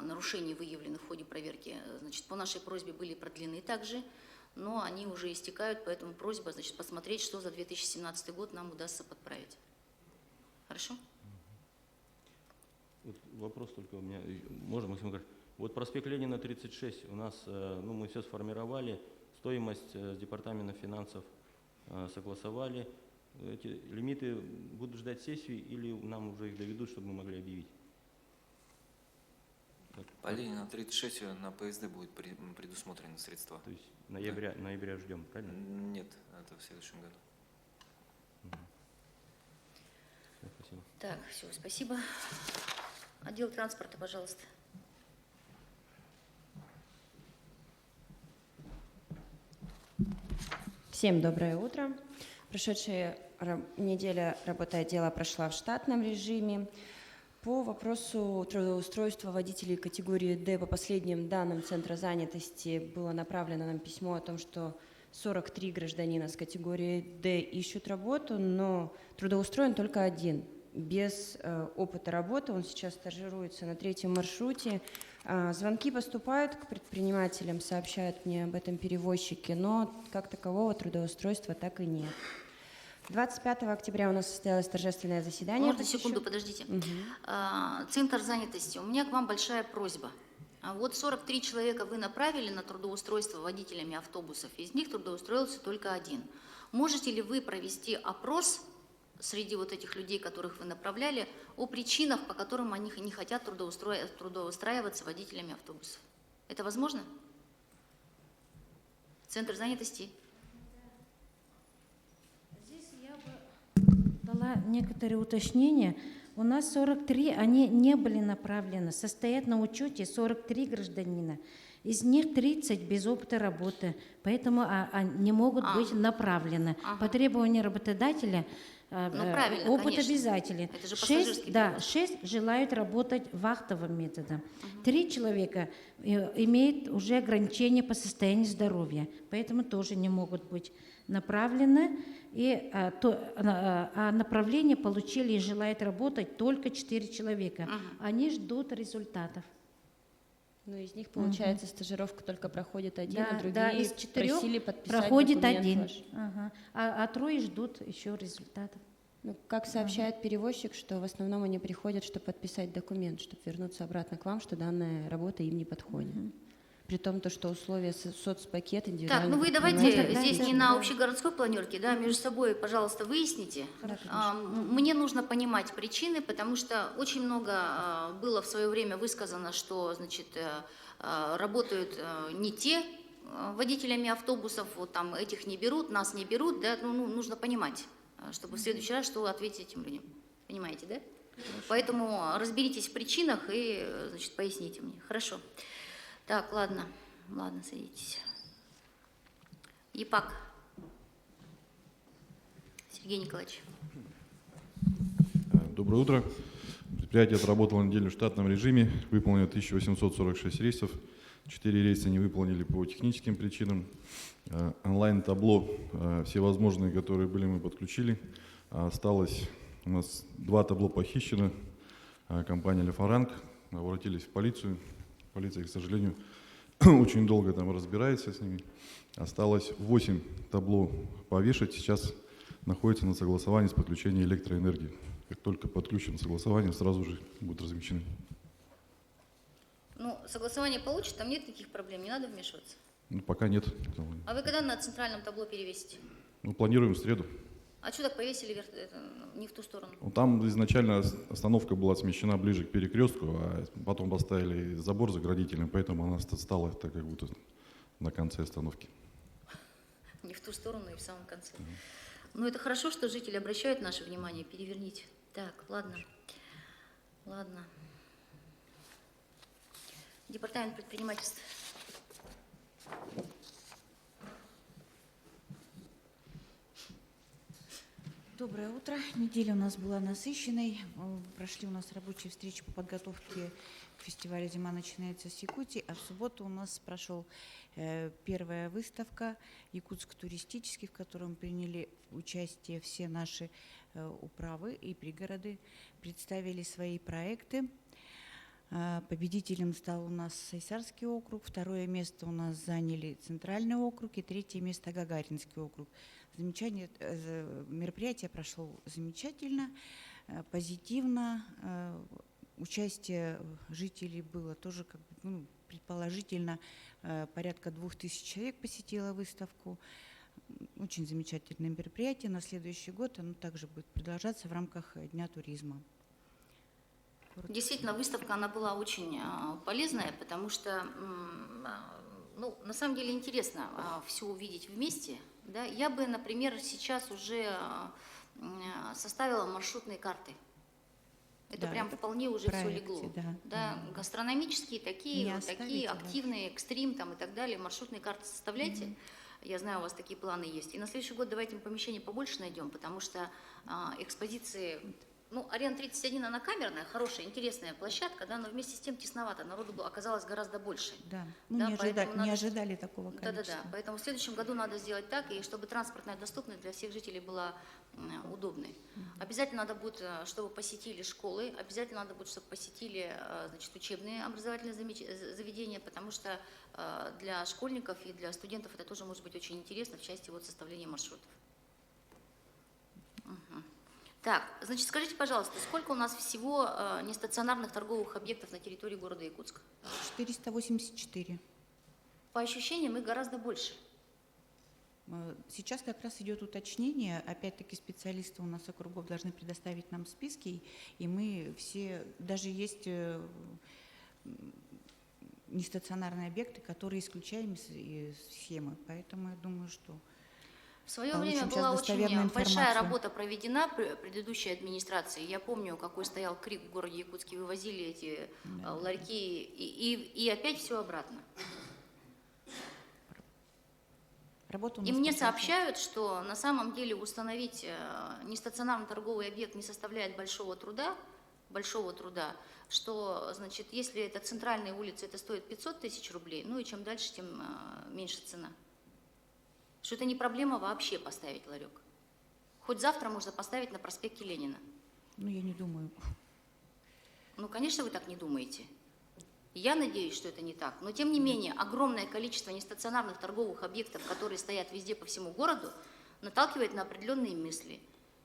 нарушений, выявленных в ходе проверки, значит, по нашей просьбе были продлены также, но они уже истекают, поэтому просьба, значит, посмотреть, что за 2017 год нам удастся подправить. Хорошо? Вот вопрос только у меня. Можно, Максим Ильич? Вот проспект Ленина, 36, у нас, ну, мы все сформировали, стоимость с департаментом финансов согласовали. Эти лимиты будут ждать сессию или нам уже их доведут, чтобы мы могли объявить? По Ленина 36 на ПСД будет предусмотрены средства. То есть ноября ждем, правильно? Нет, это в следующем году. Спасибо. Так, все, спасибо. Отдел транспорта, пожалуйста. Всем доброе утро. Прошедшая неделя работы отдела прошла в штатном режиме. По вопросу трудоустройства водителей категории D по последним данным Центра занятости было направлено нам письмо о том, что 43 гражданина с категории D ищут работу, но трудоустроен только один. Без опыта работы, он сейчас стажируется на 3-м маршруте. Звонки поступают к предпринимателям, сообщают мне об этом перевозчики, но как такового трудоустройства так и нет. 25 октября у нас состоялось торжественное заседание. Можно секунду, подождите. Центр занятости. У меня к вам большая просьба. Вот 43 человека вы направили на трудоустройство водителями автобусов, из них трудоустроился только один. Можете ли вы провести опрос среди вот этих людей, которых вы направляли, о причинах, по которым они не хотят трудоустраиваться водителями автобусов? Это возможно? Центр занятости. Здесь я бы дала некоторые уточнения. У нас 43, они не были направлены. Состоят на учете 43 гражданина. Из них 30 без опыта работы, поэтому они могут быть направлены. По требованию работодателя правильно, опыт конечно. обязателен. Это же 6, пассажирский да, перевоз. 6 желают работать вахтовым методом. 3 человека имеют уже ограничения по состоянию здоровья, поэтому тоже не могут быть направлены. А направление получили и желают работать только 4 человека. Они ждут результатов. Но из них, получается, стажировка только проходит один, Да, а другие да, из 4 просили подписать проходит документ 1, ваш. а 3 ждут еще результатов. Ну, как сообщает перевозчик, что в основном они приходят, чтобы подписать документ, чтобы вернуться обратно к вам, что данная работа им не подходит. При том, что условия соцпакет индивидуально. Так, ну вы давайте предпринимателя- здесь не на общегородской планерке, да, между собой, пожалуйста, выясните. Мне нужно понимать причины, потому что очень много было в свое время высказано, что, значит, работают не те водителями автобусов, вот там этих не берут, нас не берут, да, ну, нужно понимать, чтобы в следующий раз что ответить этим людям. Понимаете, да? Поэтому разберитесь в причинах и, значит, поясните мне. Хорошо. Так, ладно, садитесь. ЕПАК. Сергей Николаевич. Доброе утро. Предприятие отработало неделю в штатном режиме, выполнено 1846 рейсов. 4 рейса не выполнили по техническим причинам. Онлайн-табло, все возможные, которые были, мы подключили. Осталось у нас 2 табло похищено. Компания «Лефаранг». Обратились в полицию. Полиция, к сожалению, очень долго там разбирается с ними. Осталось 8 табло повешать. Сейчас находится на согласовании с подключением электроэнергии. Как только подключим согласование, сразу же будут размещены. Ну, согласование получит, там нет никаких проблем, не надо вмешиваться. Ну, пока нет. А вы когда на центральном табло перевесите? Ну, планируем в среду. А что так повесили не в ту сторону? Ну, там изначально остановка была смещена ближе к перекрестку, а потом поставили забор заградительный, поэтому она стала так как будто на конце остановки. Не в ту сторону и в самом конце. Ну, это хорошо, что жители обращают наше внимание, переверните. Так, ладно. Департамент предпринимательства. Доброе утро. Неделя у нас была насыщенной. Прошли у нас рабочие встречи по подготовке к фестивалю «Зима начинается с Якутии», а в субботу у нас прошел первая выставка «Якутск туристический», в котором приняли участие все наши управы и пригороды, представили свои проекты. Победителем стал у нас Сайсарский округ, 2 место у нас заняли Центральный округ и 3 место Гагаринский округ. Мероприятие прошло замечательно, позитивно. Участие жителей было тоже, предположительно, порядка 2000 человек посетило выставку. Очень замечательное мероприятие. На следующий год оно также будет продолжаться в рамках Дня туризма. Действительно, выставка, она была очень полезная, потому что, ну, на самом деле интересно все увидеть вместе. Да? Я бы, например, сейчас уже составила маршрутные карты. Это Да, прям это вполне уже все проекте, легло. да. Да, гастрономические, такие, Не вот оставите, такие да. активные, экстрим там и так далее. Маршрутные карты составляйте. Я знаю, у вас такие планы есть. И на следующий год давайте мы помещение побольше найдем, потому что экспозиции... Ну, Арена 31, она камерная, хорошая, интересная площадка, да, но вместе с тем тесновато, народу оказалось гораздо больше. Да, Да, не поэтому ожидали такого количества. Да. Поэтому в следующем году надо сделать так, и чтобы транспортная доступность для всех жителей была удобной. Обязательно надо будет, чтобы посетили школы, обязательно надо будет, чтобы посетили, значит, учебные образовательные заведения, потому что для школьников и для студентов это тоже может быть очень интересно в части вот составления маршрутов. Так, значит, скажите, пожалуйста, сколько у нас всего нестационарных торговых объектов на территории города Якутска? 484. По ощущениям, их гораздо больше. Сейчас как раз идет уточнение. Опять-таки специалисты у нас округов должны предоставить нам списки, и мы все, даже есть нестационарные объекты, которые исключаем из схемы. Поэтому я думаю, что в свое время была очень большая работа проведена предыдущей администрацией. Я помню, какой стоял крик в городе Якутске, вывозили эти ларьки, и опять все обратно. Работа у И нас мне прекрасна. сообщают, что на самом деле установить нестационарный торговый объект не составляет большого труда, что, значит, если это центральная улица, это стоит 500 тысяч рублей, ну и чем дальше, тем меньше цена. Что это не проблема вообще поставить ларек. Хоть завтра можно поставить на проспекте Ленина. Ну, я не думаю. Ну, конечно, вы так не думаете. Я надеюсь, что это не так. Но, тем не менее, огромное количество нестационарных торговых объектов, которые стоят везде по всему городу, наталкивает на определенные мысли.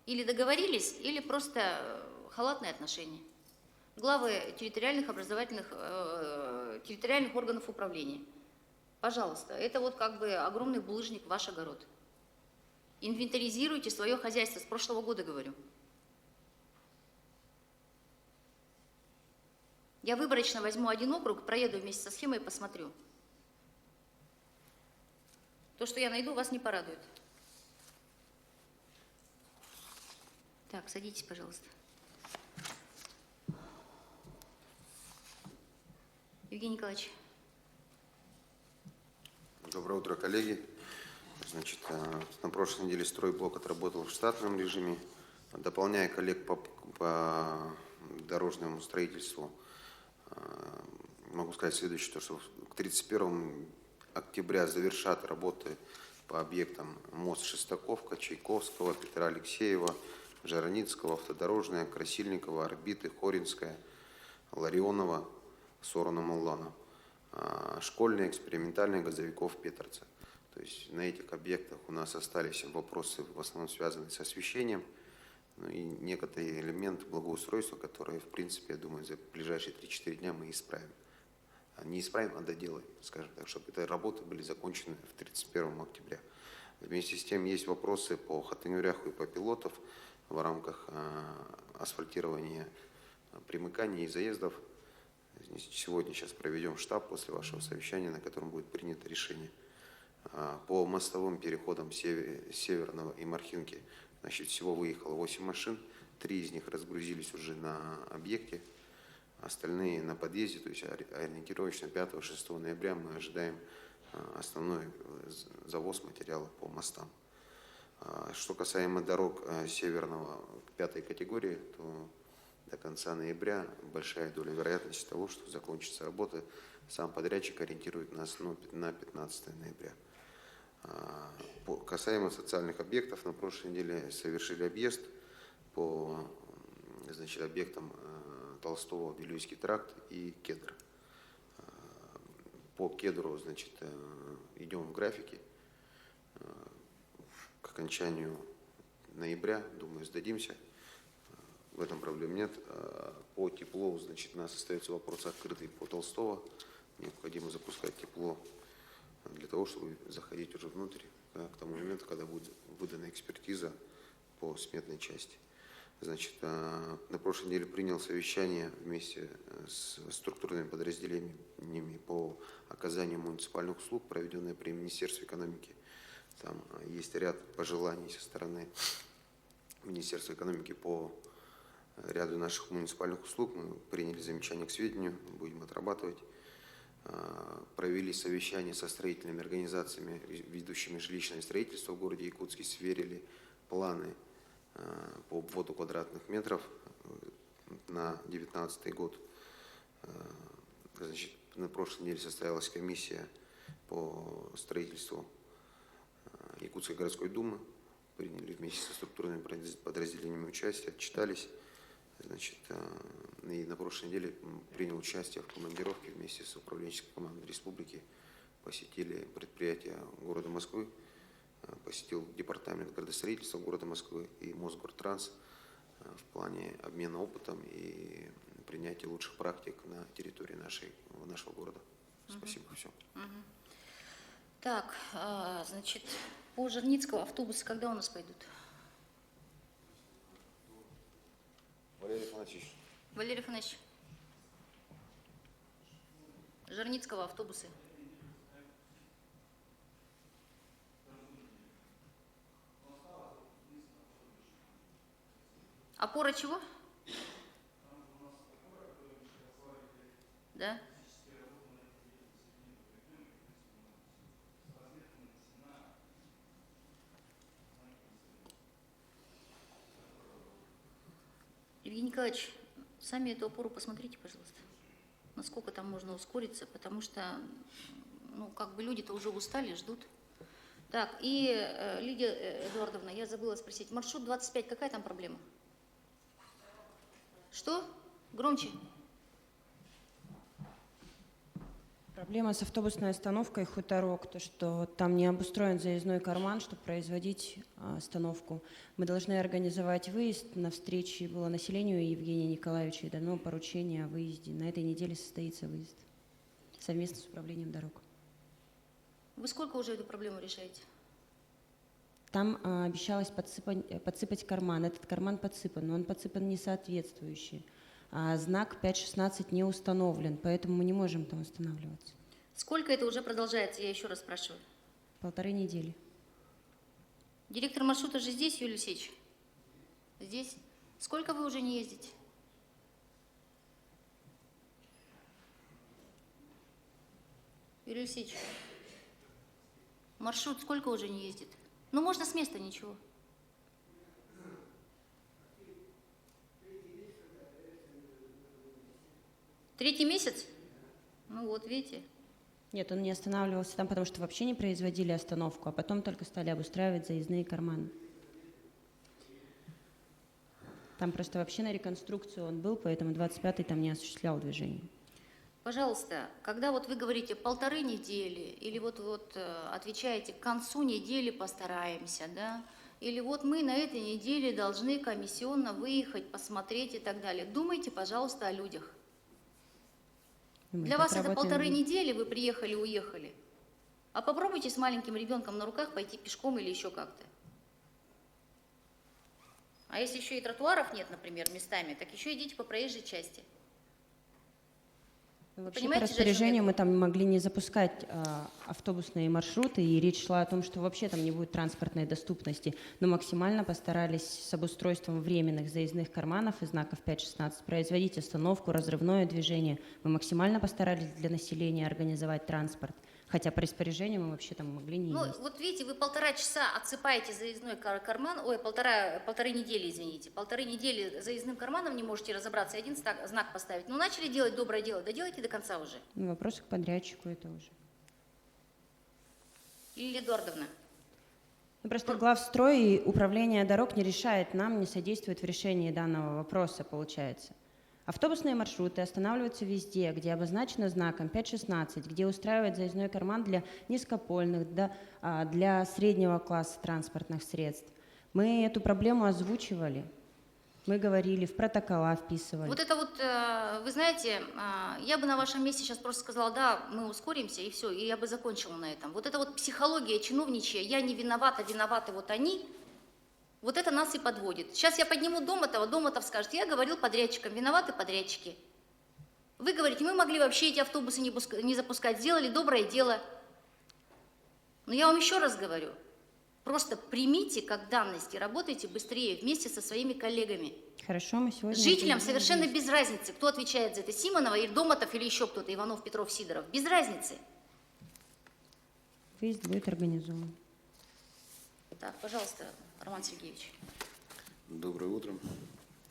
Или договорились, или просто халатные отношения. Главы территориальных территориальных органов управления. Пожалуйста, это вот как бы огромный булыжник в ваш огород. Инвентаризируйте свое хозяйство, с прошлого года говорю. Я выборочно возьму один округ, проеду вместе со схемой и посмотрю. То, что я найду, вас не порадует. Так, садитесь, пожалуйста. Евгений Николаевич. Доброе утро, коллеги. Значит, на прошлой неделе стройблок отработал в штатном режиме. Дополняя коллег по дорожному строительству, могу сказать следующее, что к 31 октября завершат работы по объектам мост Шестаковка, Чайковского, Петра Алексеева, Жароницкого, Автодорожная, Красильникова, Орбиты, Хоринская, Ларионова, Сорона Муллана, школьная, экспериментальная, Газовиков, Петерца. То есть на этих объектах у нас остались вопросы, в основном связанные с освещением, ну и некоторые элементы благоустройства, которые, в принципе, я думаю, за ближайшие 3-4 дня мы исправим. Не исправим, а доделаем, скажем так, чтобы эти работы были закончены в 31 октября. Вместе с тем есть вопросы по Хатынюряху и по Пилотов в рамках асфальтирования примыканий и заездов. Сегодня сейчас проведем штаб после вашего совещания, на котором будет принято решение. По мостовым переходам Северного и Мархинки, значит, всего выехало 8 машин, 3 из них разгрузились уже на объекте, остальные на подъезде, то есть ориентировочно 5-6 ноября мы ожидаем основной завоз материала по мостам. Что касаемо дорог Северного 5-й категории, то до конца ноября большая доля вероятности того, что закончится работа. Сам подрядчик ориентирует нас на 15 ноября. Касаемо социальных объектов, на прошлой неделе совершили объезд по, значит, объектам Толстого, Вилюйский тракт и Кедр. По Кедру, значит, идем в графике. К окончанию ноября, думаю, сдадимся. В этом проблем нет. По теплу, значит, у нас остается вопрос открытый по Толстого. Необходимо запускать тепло для того, чтобы заходить уже внутрь к тому моменту, когда будет выдана экспертиза по сметной части. Значит, на прошлой неделе принял совещание вместе с структурными подразделениями по оказанию муниципальных услуг, проведенное при Министерстве экономики. Там есть ряд пожеланий со стороны Министерства экономики по ряду наших муниципальных услуг. Мы приняли замечания к сведению, будем отрабатывать. Провели совещание со строительными организациями, ведущими жилищное строительство в городе Якутске, сверили планы по обводу квадратных метров на 2019 год. Значит, на прошлой неделе состоялась комиссия по строительству Якутской городской думы. Приняли вместе со структурными подразделениями участие, отчитались. Значит, и на прошлой неделе принял участие в командировке вместе с управленческой командой республики. Посетили предприятия города Москвы, посетил департамент градостроительства города Москвы и Мосгортранс в плане обмена опытом и принятия лучших практик на территории нашего города. Спасибо, все. Так, значит, по Жирницкого автобусы когда у нас пойдут? Валерий Афанасьевич. Валерий Афанасьевич. Жирницкого автобусы. Опора чего? Да? Сергей Николаевич, сами эту опору посмотрите, пожалуйста, насколько там можно ускориться, потому что, ну, как бы люди-то уже устали, ждут. Так, и Лидия Эдуардовна, я забыла спросить, маршрут 25, какая там проблема? Что? Громче. Проблема с автобусной остановкой «Хуторок», то, что там не обустроен заездной карман, чтобы производить остановку. Мы должны организовать выезд. На встрече было населению Евгения Николаевича и дано поручение о выезде. На этой неделе состоится выезд совместно с управлением дорог. Вы сколько уже эту проблему решаете? Там обещалось подсыпать карман. Этот карман подсыпан, но он подсыпан несоответствующий. А знак 5.16 не установлен, поэтому мы не можем там устанавливаться. Сколько это уже продолжается, я еще раз спрашиваю? 1,5 недели. Директор маршрута же здесь, Юрий Алексеевич? Здесь? Сколько вы уже не ездите? Юрий Алексеевич, маршрут сколько уже не ездит? Ну, можно с места, ничего. Третий месяц? Ну вот, видите. Нет, он не останавливался там, потому что вообще не производили остановку, а потом только стали обустраивать заездные карманы. Там просто вообще на реконструкцию он был, поэтому 25-й там не осуществлял движение. Пожалуйста, когда вот вы говорите 1,5 недели, или вот отвечаете к концу недели постараемся, да, или вот мы на этой неделе должны комиссионно выехать, посмотреть и так далее. Думайте, пожалуйста, о людях. Для вас это 1,5 недели, вы приехали, уехали. А попробуйте с маленьким ребенком на руках пойти пешком или еще как-то. А если еще и тротуаров нет, например, местами, так еще идите по проезжей части. Вообще, по распоряжению мы там могли не запускать автобусные маршруты, и речь шла о том, что вообще там не будет транспортной доступности, но максимально постарались с обустройством временных заездных карманов и знаков 5.16 производить остановку, разрывное движение. Мы максимально постарались для населения организовать транспорт, хотя по распоряжению мы вообще там могли не ездить. Ну, вот видите, вы 1,5 часа отсыпаете заездной карман, ой, полторы недели, извините, 1,5 недели заездным карманом не можете разобраться и один знак поставить. Ну, начали делать доброе дело, доделайте до конца уже. Вопрос к подрядчику это уже. Лилия Эдуардовна. Ну, просто главстрой и управление дорог не решает нам, не содействует в решении данного вопроса, получается. Автобусные маршруты останавливаются везде, где обозначено знаком 5.16, где устраивает заездной карман для низкопольных, для среднего класса транспортных средств. Мы эту проблему озвучивали, мы говорили, в протокола вписывали. Вот это вот, вы знаете, я бы на вашем месте сейчас просто сказала, да, мы ускоримся и все, и я бы закончила на этом. Вот это вот психология чиновничья, я не виновата, виноваты вот они. Вот это нас и подводит. Сейчас я подниму Домотов скажет, я говорил подрядчикам, виноваты подрядчики. Вы говорите, мы могли вообще эти автобусы не запускать, сделали доброе дело. Но я вам еще раз говорю, просто примите как данность и работайте быстрее вместе со своими коллегами. Хорошо, мы сегодня... Жителям совершенно без разницы, кто отвечает за это, Симонова или Домотов или еще кто-то, Иванов, Петров, Сидоров. Без разницы. Выезд будет организован. Так, пожалуйста, Роман Сергеевич. Доброе утро.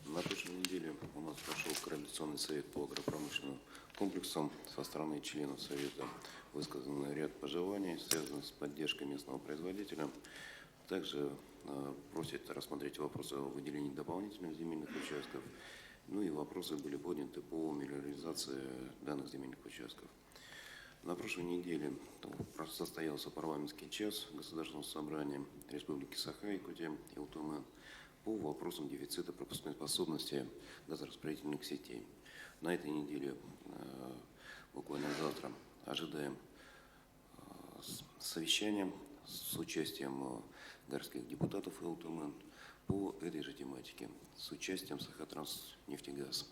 На прошлой неделе у нас прошел Координационный совет по агропромышленным комплексам. Со стороны членов совета высказан ряд пожеланий, связанных с поддержкой местного производителя. Также просят рассмотреть вопросы о выделении дополнительных земельных участков. Ну и вопросы были подняты по мелиоризации данных земельных участков. На прошлой неделе состоялся парламентский час Государственного собрания Республики Саха-Якутия и УТМ по вопросам дефицита пропускной способности газораспределительных сетей. На этой неделе, буквально завтра, ожидаем совещания с участием городских депутатов и УТМ по этой же тематике, с участием Сахатранснефтегаз.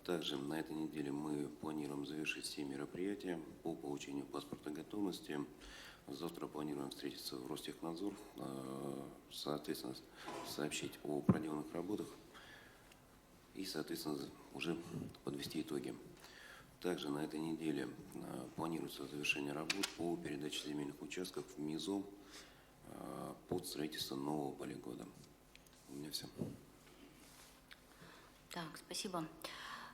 Также на этой неделе мы планируем завершить все мероприятия по получению паспорта готовности. Завтра планируем встретиться в Ростехнадзор, соответственно, сообщить о проделанных работах и, соответственно, уже подвести итоги. Также на этой неделе планируется завершение работ по передаче земельных участков в МИЗО под строительство нового полигона. У меня все. Так, спасибо.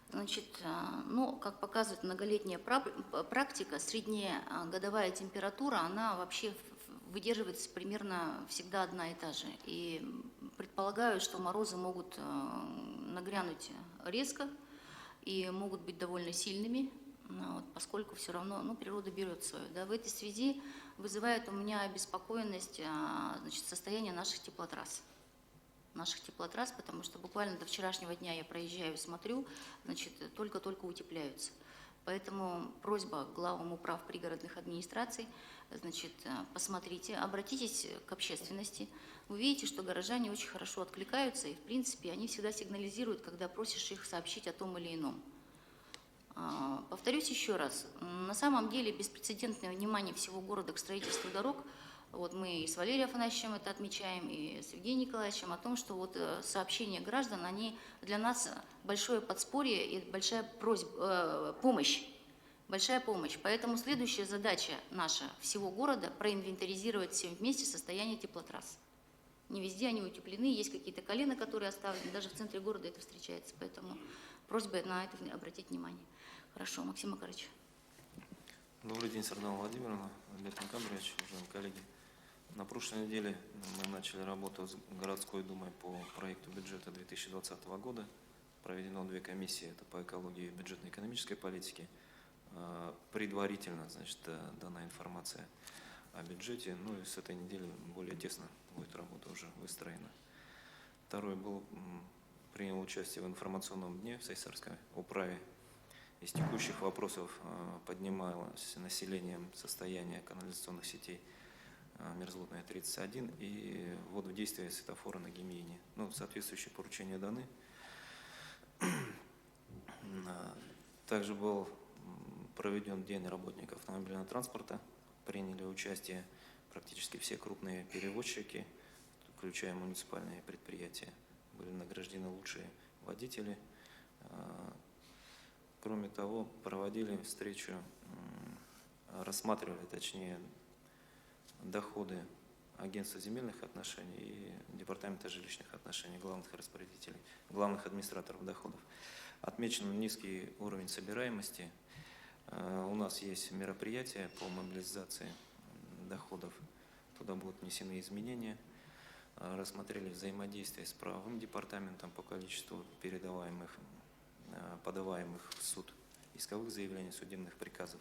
Значит, ну, как показывает многолетняя практика, средняя годовая температура, она вообще выдерживается примерно всегда одна и та же. И предполагаю, что морозы могут нагрянуть резко и могут быть довольно сильными, вот, поскольку все равно, ну, природа берет свое. Да. В этой связи вызывает у меня обеспокоенность, значит, состояние наших теплотрасс. Потому что буквально до вчерашнего дня я проезжаю, смотрю, значит, только-только утепляются. Поэтому просьба главам управ пригородных администраций, значит, посмотрите, обратитесь к общественности. Вы видите, что горожане очень хорошо откликаются, и, в принципе, они всегда сигнализируют, когда просишь их сообщить о том или ином. Повторюсь еще раз, на самом деле беспрецедентное внимание всего города к строительству дорог. Вот мы и с Валерием Афанасьевичем это отмечаем, и с Евгением Николаевичем о том, что вот сообщения граждан, они для нас большое подспорье и большая помощь. Большая помощь. Поэтому следующая задача наша всего города – проинвентаризировать всем вместе состояние теплотрасс. Не везде они утеплены, есть какие-то колена, которые оставлены, даже в центре города это встречается. Поэтому просьба на это обратить внимание. Хорошо, Максим Макарович. Добрый день, Сардана Владимировна, Олег Никандрович, уважаемые коллеги. На прошлой неделе мы начали работу с городской думой по проекту бюджета 2020 года. Проведено 2 комиссии, это по экологии и бюджетно-экономической политике. Предварительно, значит, дана информация о бюджете, ну и с этой недели более тесно будет работа уже выстроена. Второй принял участие в информационном дне в Сайсарской управе. Из текущих вопросов поднималось населением состояние канализационных сетей Мерзлотная 31 и ввод в действие светофора на Гемиине. Ну, соответствующие поручения даны. Также был проведен День работников автомобильного транспорта. Приняли участие практически все крупные перевозчики, включая муниципальные предприятия. Были награждены лучшие водители. Кроме того, проводили встречу, рассматривали, точнее, доходы Агентства земельных отношений и Департамента жилищных отношений, главных распорядителей, главных администраторов доходов. Отмечен низкий уровень собираемости. У нас есть мероприятия по мобилизации доходов. Туда будут внесены изменения. Рассмотрели взаимодействие с правовым департаментом по количеству подаваемых в суд исковых заявлений, судебных приказов.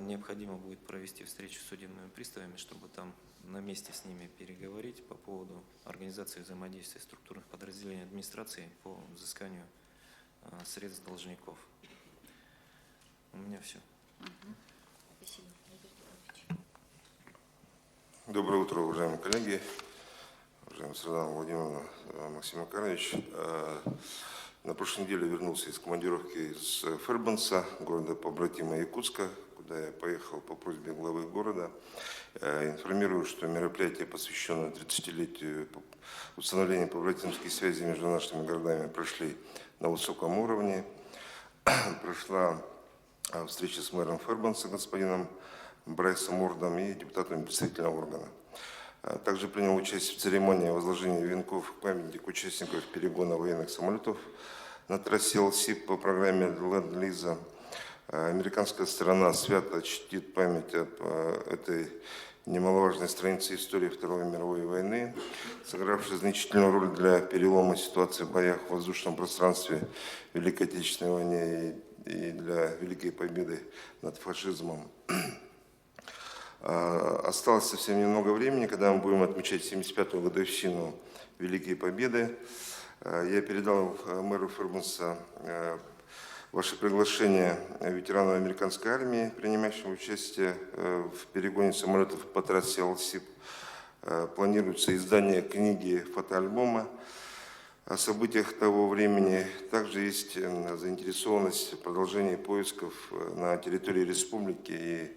Необходимо будет провести встречу с судебными приставами, чтобы там на месте с ними переговорить по поводу организации взаимодействия структурных подразделений администрации по взысканию средств должников. У меня все. Спасибо. Доброе утро, уважаемые коллеги, уважаемый Сардана Владимировна, Максим Макарович. На прошлой неделе вернулся из командировки из Фербанса, города побратима Якутска, куда я поехал по просьбе главы города. Информирую, что мероприятие, посвященное 30-летию установления побратимских связей между нашими городами, прошли на высоком уровне. Прошла встреча с мэром Фербанса, господином Брайсом Ордом и депутатами представительного органа. Также принял участие в церемонии возложения венков к памятнику участников перегона военных самолетов на трассе ЛСИП по программе Ленд-Лиза. Американская сторона свято чтит память об этой немаловажной странице истории Второй мировой войны, сыгравшей значительную роль для перелома ситуации в боях в воздушном пространстве в Великой Отечественной войне и для великой победы над фашизмом. Осталось совсем немного времени, когда мы будем отмечать 75-ю годовщину Великой Победы. Я передал мэру Фербанса ваше приглашение ветеранов американской армии, принимающим участие в перегоне самолетов по трассе ЛСИП. Планируется издание книги, фотоальбома о событиях того времени. Также есть заинтересованность в продолжении поисков на территории республики и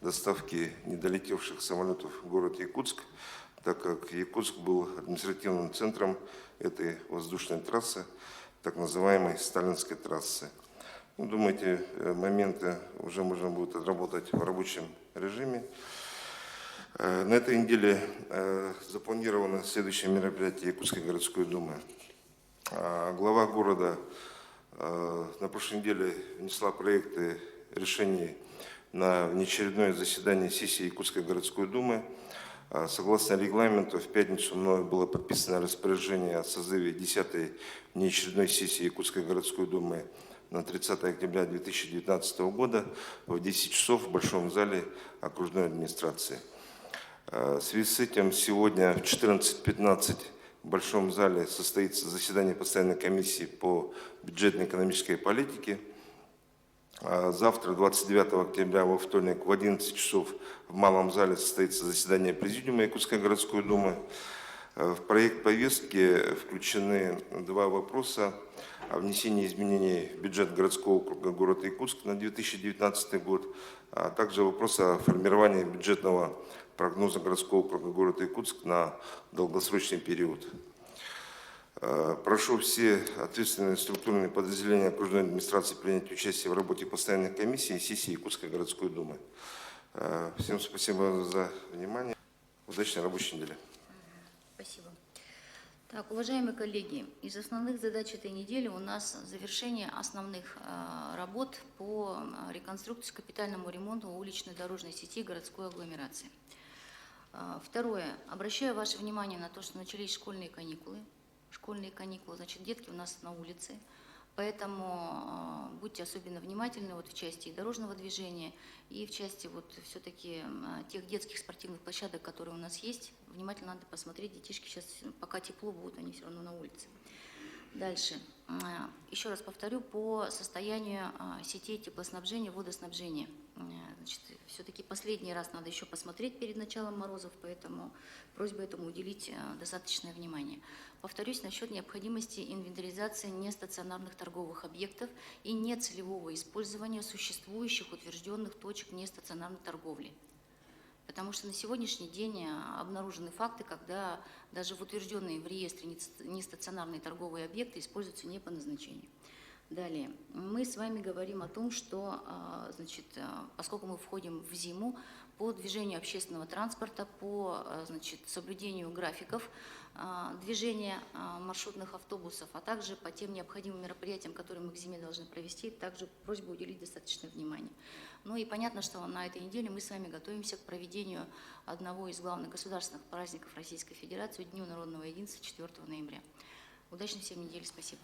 доставки недолетевших самолетов в город Якутск, так как Якутск был административным центром этой воздушной трассы, так называемой Сталинской трассы. Ну, думаю, эти моменты уже можно будет отработать в рабочем режиме. На этой неделе запланировано следующее мероприятие Якутской городской думы. Глава города на прошлой неделе внесла проекты решений на внеочередное заседание сессии Якутской городской думы. Согласно регламенту, в пятницу мною было подписано распоряжение о созыве 10-й внеочередной сессии Якутской городской думы на 30 октября 2019 года в 10 часов в Большом зале окружной администрации. В связи с этим сегодня в 14:15 в Большом зале состоится заседание постоянной комиссии по бюджетно-экономической политике. Завтра, 29 октября, во вторник, в 11 часов в Малом зале состоится заседание Президиума Якутской городской думы. В проект повестки включены два вопроса о внесении изменений в бюджет городского округа города Якутск на 2019 год, а также вопрос о формировании бюджетного прогноза городского округа города Якутск на долгосрочный период. Прошу все ответственные структурные подразделения окружной администрации принять участие в работе постоянной комиссии и сессии Якутской городской думы. Всем спасибо за внимание. Удачной рабочей недели. Спасибо. Так, уважаемые коллеги, из основных задач этой недели у нас завершение основных работ по реконструкции, капитальному ремонту уличной дорожной сети городской агломерации. Второе. Обращаю ваше внимание на то, что начались школьные каникулы. Значит, детки у нас на улице, поэтому будьте особенно внимательны вот в части дорожного движения и в части вот все-таки тех детских спортивных площадок, которые у нас есть. Внимательно надо посмотреть, детишки сейчас, пока тепло, будут они все равно на улице. Дальше. Еще раз повторю, по состоянию сетей теплоснабжения, водоснабжения. Значит, все-таки последний раз надо еще посмотреть перед началом морозов, поэтому просьба этому уделить достаточное внимание. Повторюсь насчет необходимости инвентаризации нестационарных торговых объектов и нецелевого использования существующих утвержденных точек нестационарной торговли. Потому что на сегодняшний день обнаружены факты, когда даже в утвержденные в реестре нестационарные торговые объекты используются не по назначению. Далее. Мы с вами говорим о том, что, значит, поскольку мы входим в зиму, по движению общественного транспорта, по, значит, соблюдению графиков движения маршрутных автобусов, а также по тем необходимым мероприятиям, которые мы к зиме должны провести, также просьба уделить достаточное внимание. Ну и понятно, что на этой неделе мы с вами готовимся к проведению одного из главных государственных праздников Российской Федерации, Дню народного единства 4 ноября. Удачной всем недели, спасибо.